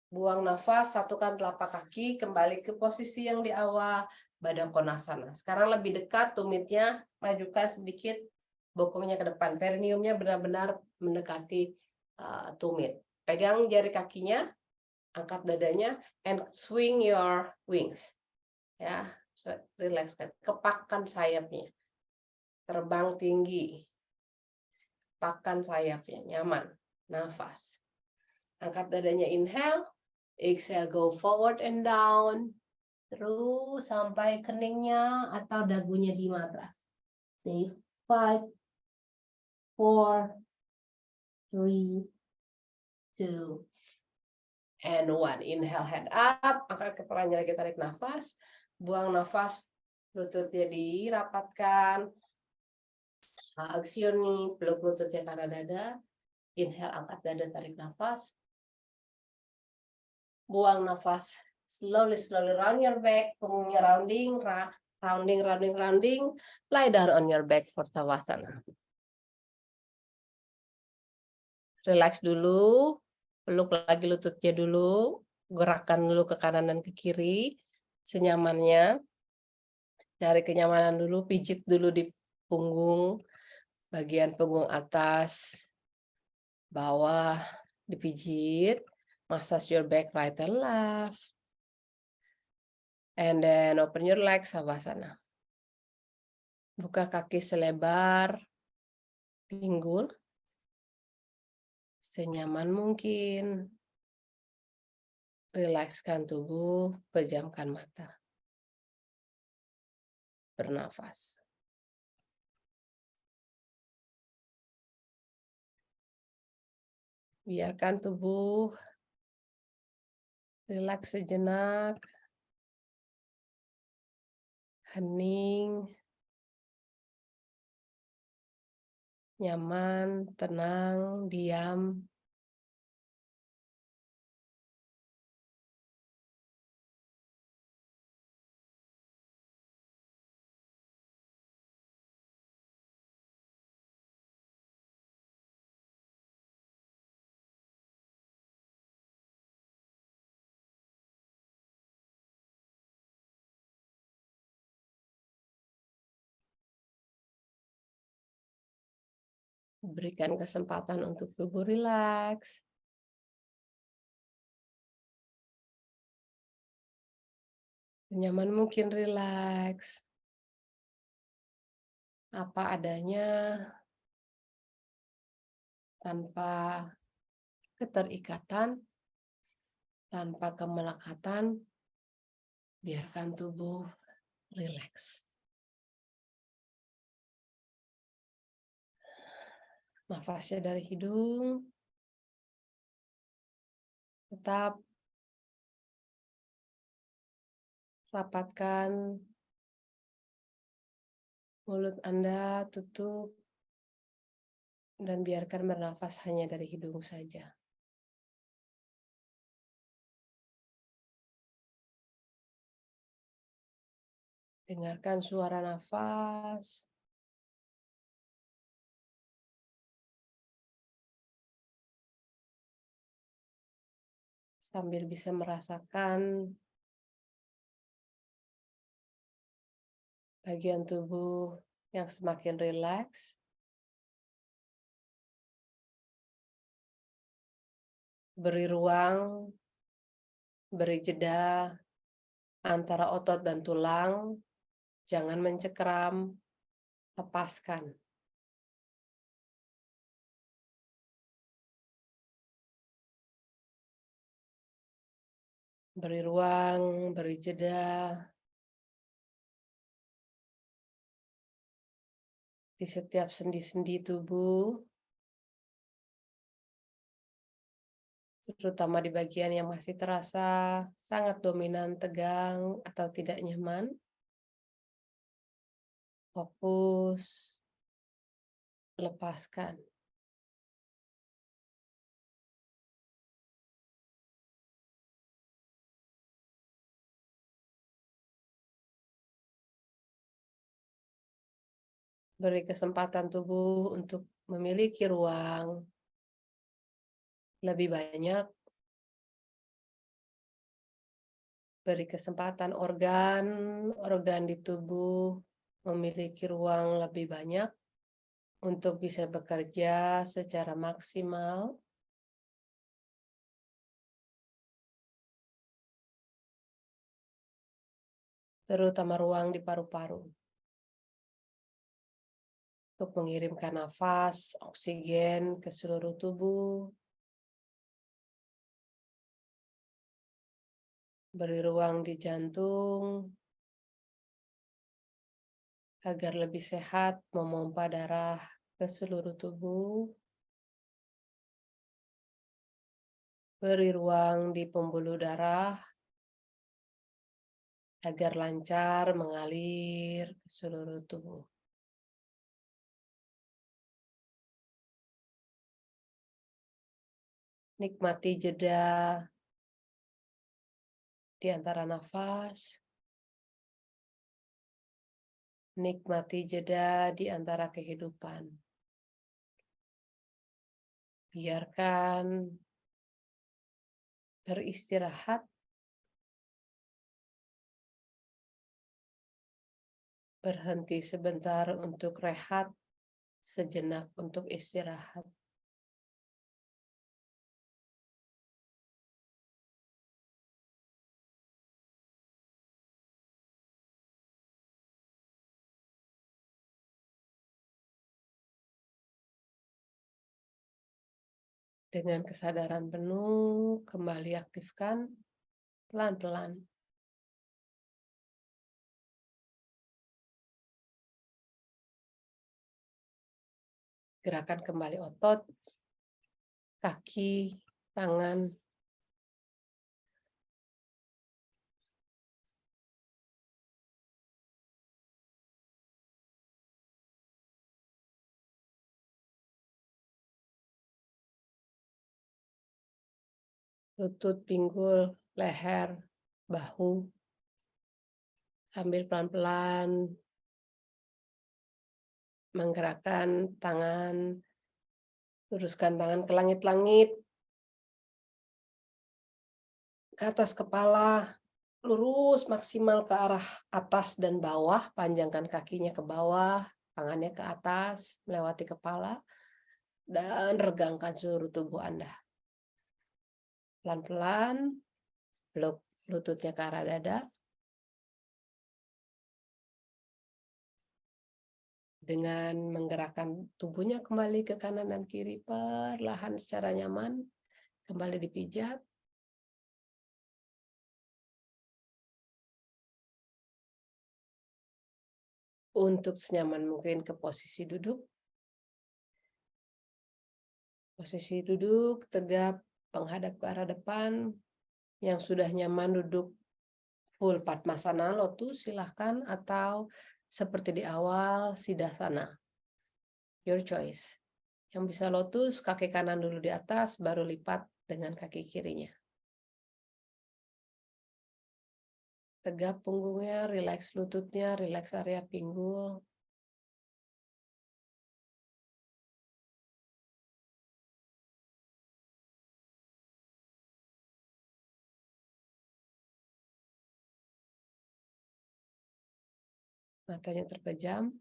S3: Buang nafas, satukan telapak kaki, kembali ke posisi yang di awal, Badan Konasana. Sekarang lebih dekat, tumitnya majukan sedikit, bokongnya ke depan. Perineumnya benar-benar mendekati tumit. Pegang jari kakinya, angkat dadanya, and swing your wings. Ya, relaxkan. Kepakkan sayapnya. Terbang tinggi. Kepakkan sayapnya, nyaman. Nafas. Angkat dadanya, inhale. Exhale, go forward and down. Terus sampai keningnya atau dagunya di matras. Stay 5, 4, 3, 2, and 1. Inhale, head up. Angkat kepalanya lagi, tarik nafas. Buang nafas, lututnya dirapatkan. Aksioni, peluk lututnya ke arah dada. Inhale, angkat dada, tarik nafas. Buang nafas. Slowly round your back, punggungnya rounding. Lie down on your back for Tavasana. Relax dulu, peluk lagi lututnya dulu, gerakkan dulu ke kanan dan ke kiri, senyamannya. Cari kenyamanan dulu, pijit dulu di punggung, bagian punggung atas, bawah, dipijit, massage your back right and left. And then open your legs, Savasana. Buka kaki selebar pinggul, senyaman mungkin. Rilekskan tubuh, pejamkan mata. Bernafas. Biarkan tubuh rileks sejenak, hening, nyaman, tenang, diam. Berikan kesempatan untuk tubuh rileks. Nyaman mungkin rileks. Apa adanya, tanpa keterikatan, tanpa kemelekatan, biarkan tubuh rileks. Nafasnya dari hidung, tetap rapatkan mulut Anda, tutup, dan biarkan bernafas hanya dari hidung saja. Dengarkan suara nafas. Sambil bisa merasakan bagian tubuh yang semakin rileks. Beri ruang, beri jeda antara otot dan tulang. Jangan mencekram, lepaskan. Beri ruang, beri jeda. Di setiap sendi-sendi tubuh, terutama di bagian yang masih terasa sangat dominan, tegang, atau tidak nyaman. Fokus, lepaskan. Beri kesempatan tubuh untuk memiliki ruang lebih banyak. Beri kesempatan organ di tubuh memiliki ruang lebih banyak untuk bisa bekerja secara maksimal. Terutama ruang di paru-paru. Untuk mengirimkan nafas, oksigen ke seluruh tubuh. Beri ruang di jantung agar lebih sehat memompa darah ke seluruh tubuh. Beri ruang di pembuluh darah agar lancar mengalir ke seluruh tubuh. Nikmati jeda di antara nafas. Nikmati jeda di antara kehidupan. Biarkan beristirahat. Berhenti sebentar untuk rehat, sejenak untuk istirahat. Dengan kesadaran penuh, kembali aktifkan pelan-pelan. Gerakan kembali otot, kaki, tangan. Lutut, pinggul, leher, bahu. Sambil pelan-pelan menggerakkan tangan, luruskan tangan ke langit-langit, ke atas kepala, lurus maksimal ke arah atas dan bawah, panjangkan kakinya ke bawah, tangannya ke atas, melewati kepala, dan regangkan seluruh tubuh Anda. Pelan-pelan, peluk lututnya ke arah dada. Dengan menggerakkan tubuhnya kembali ke kanan dan kiri, perlahan secara nyaman, kembali dipijat. Untuk senyaman mungkin ke posisi duduk. Posisi duduk tegap, menghadap ke arah depan. Yang sudah nyaman duduk full Padmasana lotus silahkan, atau seperti di awal Siddhasana. Your choice. Yang bisa lotus, kaki kanan dulu di atas, baru lipat dengan kaki kirinya. Tegap punggungnya, rileks lututnya, rileks area pinggul. Matanya terpejam.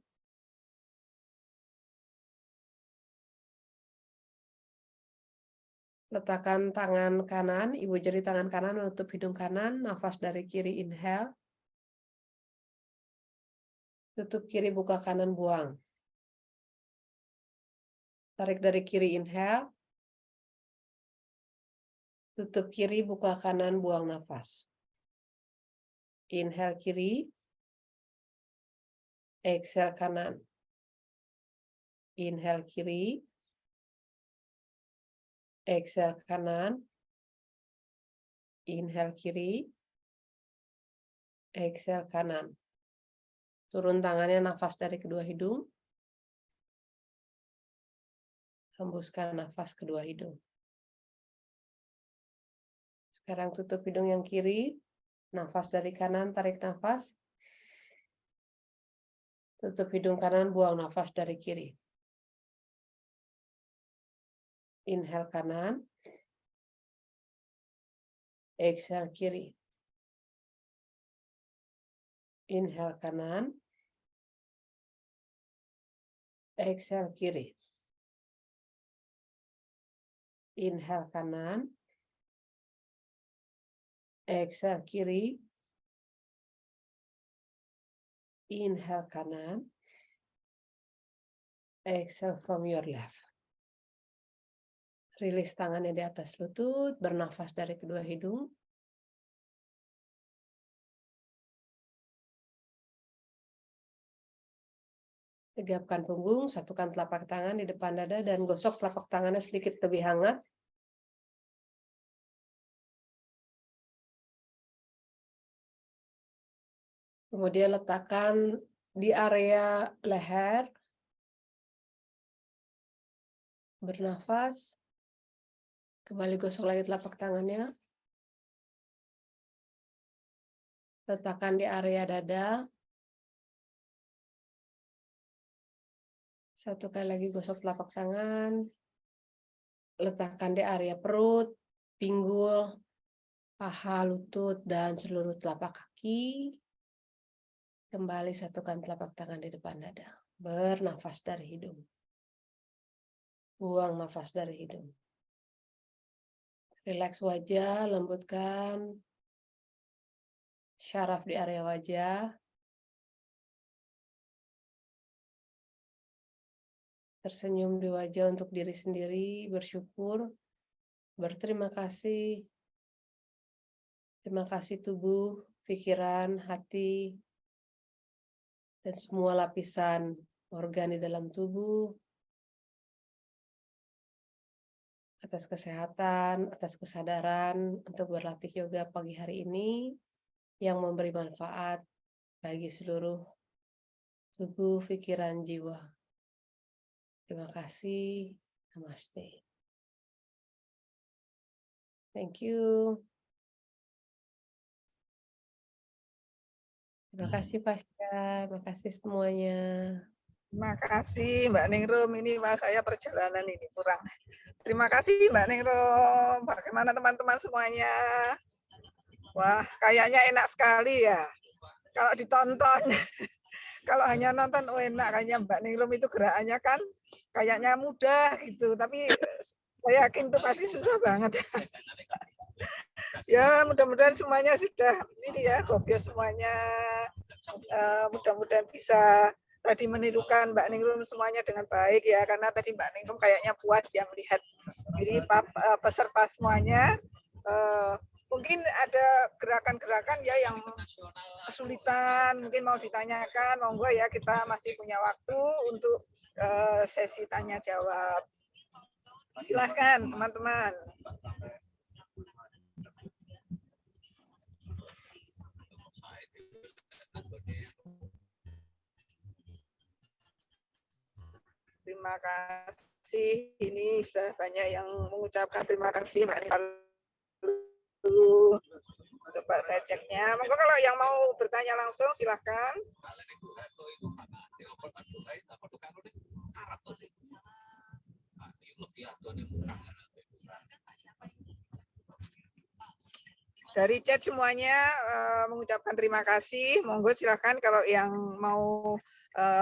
S3: Letakkan tangan kanan, ibu jari tangan kanan menutup hidung kanan, nafas dari kiri inhale. Tutup kiri, buka kanan, buang. Tarik dari kiri inhale. Tutup kiri, buka kanan, buang nafas. Inhale kiri. Exhale kanan. Inhale kiri. Exhale kanan. Inhale kiri. Exhale kanan. Turun tangannya, nafas dari kedua hidung. Hembuskan nafas kedua hidung. Sekarang tutup hidung yang kiri. Nafas dari kanan, tarik nafas. Tutup hidung kanan, buang nafas dari kiri. Inhale kanan. Exhale kiri. Inhale kanan. Exhale kiri. Inhale kanan. Exhale kiri. Inhale kanan. Exhale from your left. Rilis tangannya di atas lutut, bernafas dari kedua hidung. Tegapkan punggung, satukan telapak tangan di depan dada dan gosok telapak tangannya sedikit lebih hangat. Kemudian letakkan di area leher. Bernafas. Kembali gosok lagi telapak tangannya. Letakkan di area dada. Satu kali lagi gosok telapak tangan. Letakkan di area perut, pinggul, paha, lutut, dan seluruh telapak kaki. Kembali satukan telapak tangan di depan dada. Bernafas dari hidung. Buang nafas dari hidung. Rileks wajah, lembutkan syaraf di area wajah. Tersenyum di wajah untuk diri sendiri, bersyukur berterima kasih. Terima kasih tubuh, pikiran, hati, dan semua lapisan organ di dalam tubuh atas kesehatan, atas kesadaran untuk berlatih yoga pagi hari ini yang memberi manfaat bagi seluruh tubuh, pikiran, jiwa. Terima kasih. Namaste. Thank you. Terima kasih Pasca, terima kasih semuanya.
S2: Terima kasih Mbak Ningrum, ini Mas saya perjalanan ini kurang. Terima kasih Mbak Ningrum. Bagaimana teman-teman semuanya? Wah, kayaknya enak sekali ya. Kalau ditonton, kalau hanya nonton enak, kayaknya Mbak Ningrum itu gerakannya kan kayaknya mudah gitu, tapi saya yakin itu pasti susah banget. Ya, mudah-mudahan semuanya sudah ini ya, gobios semuanya. Mudah-mudahan bisa tadi menirukan Mbak Ningrum semuanya dengan baik ya, karena tadi Mbak Ningrum kayaknya puas ya melihat jadi peserta semuanya. Mungkin ada gerakan-gerakan ya yang kesulitan, mungkin mau ditanyakan, monggo ya, kita masih punya waktu untuk sesi tanya jawab. Silahkan teman-teman. Terima kasih. Ini sudah banyak yang mengucapkan terima kasih Mbak Ningrum. Coba saya ceknya. Monggo kalau yang mau bertanya langsung silahkan. Dari chat semuanya mengucapkan terima kasih. Monggo silahkan kalau yang mau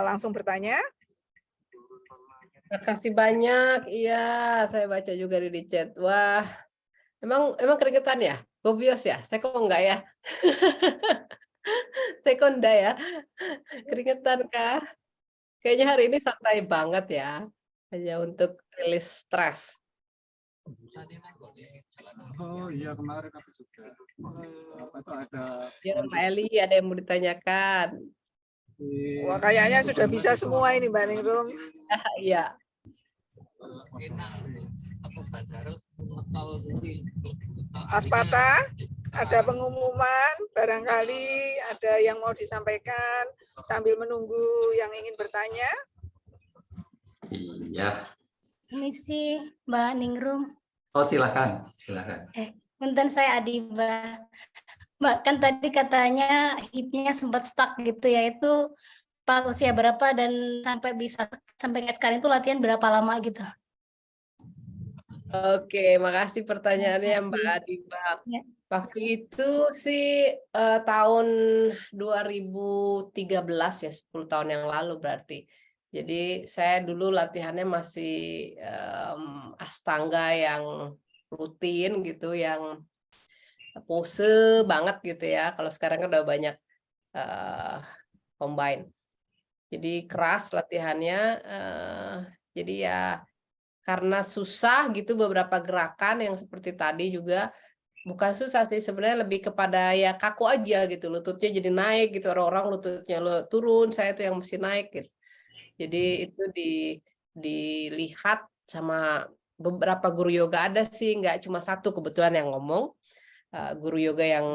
S2: langsung bertanya.
S3: Terima kasih banyak. Iya, saya baca juga di chat. Wah, emang keringetan ya? Gobios ya? Saya kok enggak ya? Saya kok enggak ya? Keringetan kah? Kayaknya hari ini santai banget ya. Hanya untuk rilis stres.
S1: Oh iya, kemarin aku juga. Apa itu ada
S3: Ya, Mbak Eli, ada yang mau ditanyakan?
S2: Wah, kayaknya sudah bisa semua ini Mbak Ningrum.
S3: Iya.
S2: Aspata, ada pengumuman, barangkali ada yang mau disampaikan sambil menunggu yang ingin bertanya.
S4: Iya.
S5: Permisi, Mbak Ningrum.
S4: Oh, silakan.
S5: Punten saya Adiba. Mbak, kan tadi katanya hipnya sempat stuck gitu ya, itu pas usia berapa dan sampai sekarang itu latihan berapa lama gitu?
S3: Oke, makasih pertanyaannya Mbak Adiba.
S5: Ya.
S3: Waktu itu sih tahun 2013 ya, 10 tahun yang lalu berarti. Jadi saya dulu latihannya masih Ashtanga yang rutin gitu, yang pose banget gitu ya. Kalau sekarang kan udah banyak combine. Jadi keras latihannya. Jadi ya karena susah gitu beberapa gerakan yang seperti tadi juga. Bukan susah sih, sebenarnya lebih kepada ya kaku aja gitu, lututnya jadi naik gitu, orang-orang lututnya turun, saya tuh yang mesti naik gitu. Jadi itu dilihat sama beberapa guru yoga, ada sih, nggak cuma satu kebetulan yang ngomong. Guru yoga yang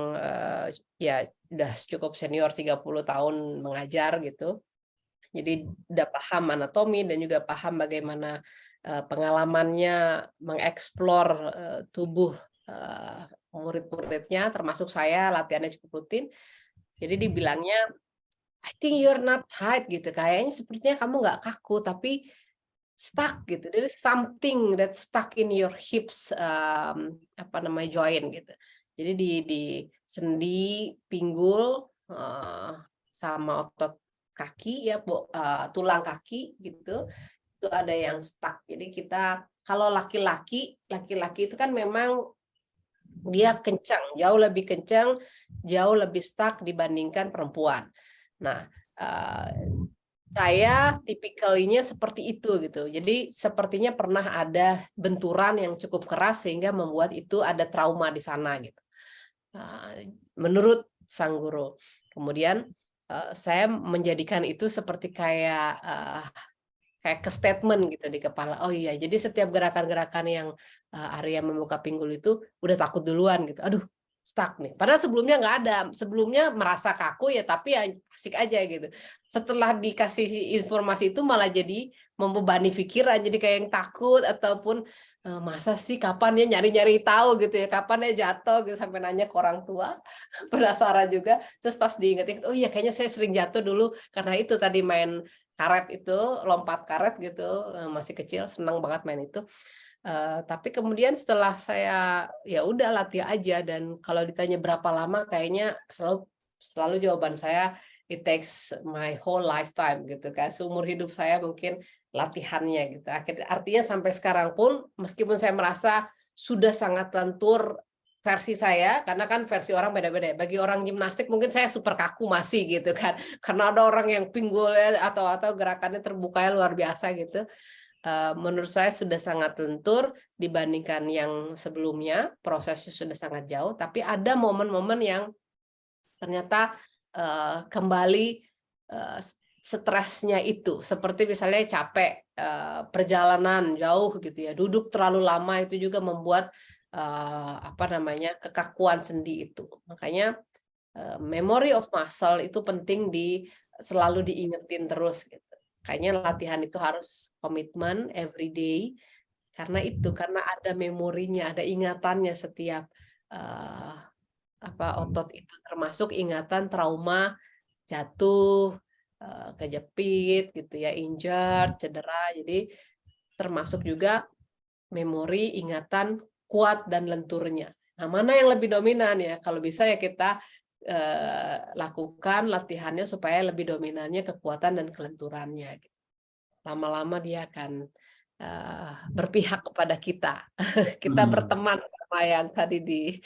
S3: ya udah cukup senior 30 tahun mengajar gitu. Jadi udah paham anatomi dan juga paham bagaimana pengalamannya mengeksplor tubuh murid-muridnya, termasuk saya, latihannya cukup rutin. Jadi dibilangnya, I think you're not tight gitu, kayaknya sepertinya kamu nggak kaku, tapi stuck gitu. There is something that stuck in your hips, joint gitu. Jadi di sendi, pinggul, sama otot kaki ya, tulang kaki gitu, itu ada yang stuck. Jadi kita kalau laki-laki itu kan memang dia kencang, jauh lebih stuck dibandingkan perempuan. Nah, Saya tipikalinya seperti itu gitu. Jadi sepertinya pernah ada benturan yang cukup keras sehingga membuat itu ada trauma di sana gitu. Menurut sang guru. Kemudian saya menjadikan itu seperti kayak ke statement gitu di kepala. Oh iya, jadi setiap gerakan-gerakan yang Arya membuka pinggul itu udah takut duluan gitu. Aduh, stuck nih. Padahal sebelumnya nggak ada. Sebelumnya merasa kaku ya, tapi ya asik aja gitu. Setelah dikasih informasi itu malah jadi membebani pikiran, jadi kayak yang takut ataupun masa sih kapan dia nyari-nyari tahu gitu ya, kapan dia jatuh gitu sampai nanya ke orang tua. Penasaran juga. Terus pas diinget-inget, oh iya kayaknya saya sering jatuh dulu karena itu tadi main karet itu, lompat karet gitu, masih kecil senang banget main itu. Tapi kemudian setelah saya ya udah latih aja, dan kalau ditanya berapa lama kayaknya selalu jawaban saya it takes my whole lifetime gitu kan, seumur hidup saya mungkin latihannya gitu. Artinya sampai sekarang pun meskipun saya merasa sudah sangat lentur versi saya, karena kan versi orang beda-beda. Bagi orang gimnastik mungkin saya super kaku masih gitu kan, karena ada orang yang pinggulnya atau gerakannya terbukanya luar biasa gitu. Menurut saya sudah sangat lentur dibandingkan yang sebelumnya, prosesnya sudah sangat jauh, tapi ada momen-momen yang ternyata kembali stresnya itu, seperti misalnya capek, perjalanan jauh gitu ya, duduk terlalu lama itu juga membuat kekakuan sendi itu. Makanya memory of muscle itu penting selalu diingetin terus gitu. Kayaknya latihan itu harus komitmen every day, karena ada memorinya, ada ingatannya setiap otot itu, termasuk ingatan trauma, jatuh, kejepit gitu ya, injured, cedera. Jadi termasuk juga memori, ingatan kuat dan lenturnya. Nah, mana yang lebih dominan ya? Kalau bisa ya kita lakukan latihannya supaya lebih dominannya kekuatan dan kelenturannya. Lama-lama dia akan berpihak kepada kita. Kita berteman sama yang tadi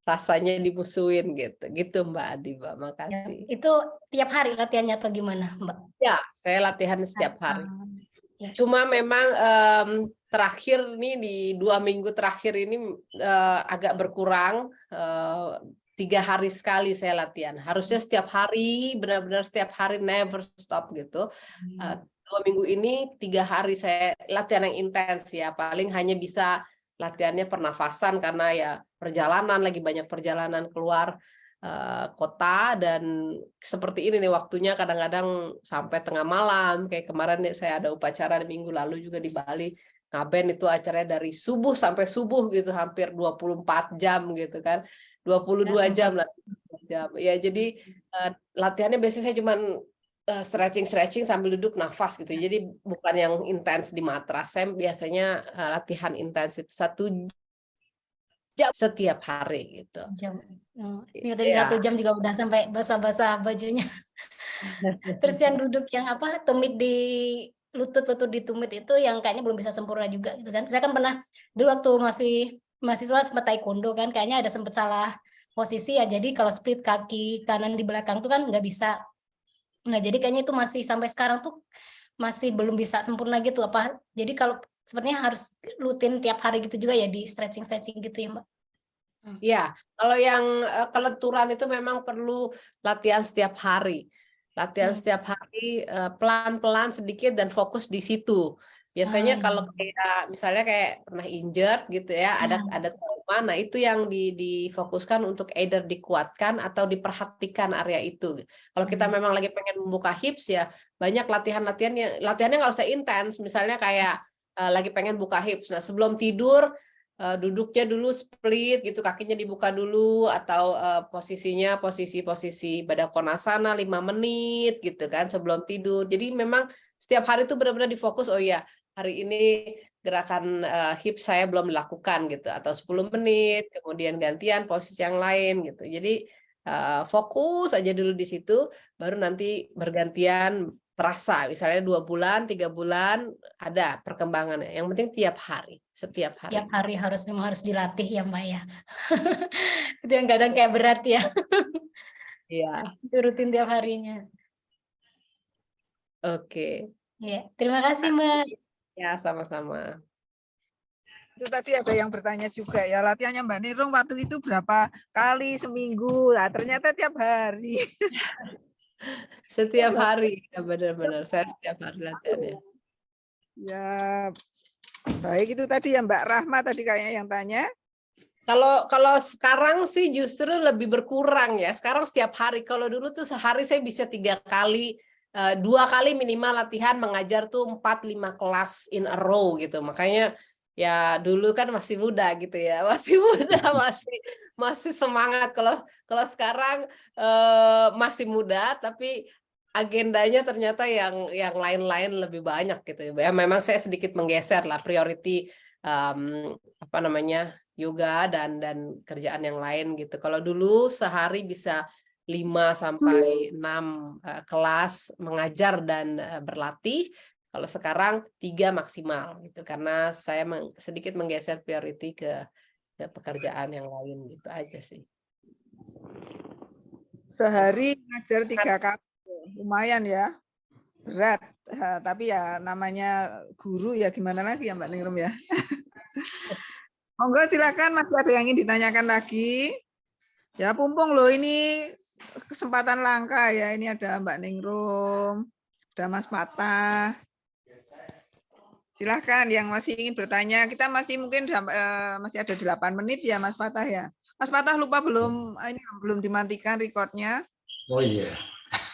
S3: rasanya dimusuhin gitu Mbak Adiba. Makasih.
S5: Ya, itu tiap hari latihannya apa gimana, Mbak?
S3: Ya, saya latihan setiap hari.
S5: Ya.
S3: Cuma memang terakhir nih di 2 minggu terakhir ini agak berkurang. 3 hari sekali saya latihan. Harusnya setiap hari, benar-benar setiap hari, never stop gitu. 2 minggu ini 3 hari saya latihan yang intens ya. Paling hanya bisa latihannya pernafasan karena ya perjalanan, lagi banyak perjalanan keluar kota, dan seperti ini nih waktunya kadang-kadang sampai tengah malam. Kayak kemarin nih saya ada upacara di minggu lalu juga di Bali. Ngaben itu acaranya dari subuh sampai subuh gitu, hampir 24 jam gitu kan. 22 jam lah. Ya, jadi latihannya biasanya saya cuman stretching sambil duduk nafas gitu. Jadi bukan yang intens di matras. Saya biasanya latihan intensitas 1 jam setiap hari gitu.
S5: Ini tadi 1 jam juga udah sampai basah-basah bajunya. Terus yang duduk yang tumit di lutut ditumit itu yang kayaknya belum bisa sempurna juga gitu kan. Saya kan pernah dulu waktu masih mahasiswa sempat taekwondo kan, kayaknya ada sempat salah posisi ya. Jadi kalau split kaki kanan di belakang tuh kan nggak bisa. Nah, jadi kayaknya itu masih sampai sekarang tuh masih belum bisa sempurna gitu apa. Jadi kalau sepertinya harus rutin tiap hari gitu juga ya, di stretching gitu ya, Mbak.
S3: Ya, kalau yang kelenturan itu memang perlu latihan setiap hari. Latihan setiap hari pelan-pelan sedikit dan fokus di situ. Biasanya kalau kayak misalnya kayak pernah injured gitu ya, ada trauma, nah itu yang difokuskan untuk either dikuatkan atau diperhatikan area itu. Kalau kita memang lagi pengen membuka hips ya, banyak latihannya nggak usah intens. Misalnya kayak lagi pengen buka hips. Nah, sebelum tidur duduknya dulu split gitu, kakinya dibuka dulu, atau posisinya posisi Baddha-Konasana 5 menit gitu kan sebelum tidur. Jadi memang setiap hari itu benar-benar difokus, oh ya hari ini gerakan hips saya belum dilakukan gitu, atau 10 menit kemudian gantian posisi yang lain gitu. Jadi fokus aja dulu di situ, baru nanti bergantian terasa, misalnya 2 bulan, 3 bulan ada perkembangannya. Yang penting setiap hari.
S5: Tiap hari memang harus dilatih ya, Mbak ya. Itu yang kadang kayak berat ya.
S3: Iya.
S5: Rutin tiap harinya.
S3: Oke.
S5: Ya, terima kasih Mbak.
S3: Ya, sama-sama.
S2: Itu tadi ada yang bertanya juga ya, latihannya Mbak Nirung waktu itu berapa kali seminggu? Nah, ternyata tiap hari.
S3: Setiap hari, ya benar-benar. Saya setiap hari latihannya.
S2: Ya, baik itu tadi ya Mbak Rahma tadi kayaknya yang tanya.
S3: Kalau sekarang sih justru lebih berkurang ya. Sekarang setiap hari. Kalau dulu tuh sehari saya bisa 3 kali, 2 kali minimal latihan mengajar tuh 4-5 kelas in a row gitu. Makanya ya dulu kan masih muda gitu ya, masih muda, masih semangat. Kalau sekarang masih muda, tapi agendanya ternyata yang lain-lain lebih banyak gitu ya. Memang saya sedikit menggeser lah priority apa namanya yoga dan kerjaan yang lain gitu. Kalau dulu sehari bisa 5-6 kelas mengajar dan berlatih. Kalau sekarang 3 maksimal gitu karena saya sedikit menggeser priority ke pekerjaan yang lain gitu aja sih.
S2: Sehari ngajar 3 kali. Lumayan ya. Berat. Tapi ya namanya guru ya gimana lagi ya Mbak Ningrum ya. Monggo silakan masih ada yang ingin ditanyakan lagi. Ya Pumpung loh ini kesempatan langka ya. Ini ada Mbak Ningrum, ada Mas Patah. Silahkan yang masih ingin bertanya. Kita masih mungkin masih ada 8 menit ya Mas Patah ya. Mas Patah lupa belum dimatikan recordnya.
S4: Oh iya.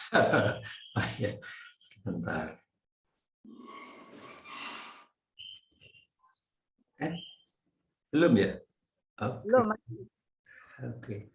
S4: Oh, iya. Sebentar. Belum ya? Okay.
S2: Belum.
S4: Oke.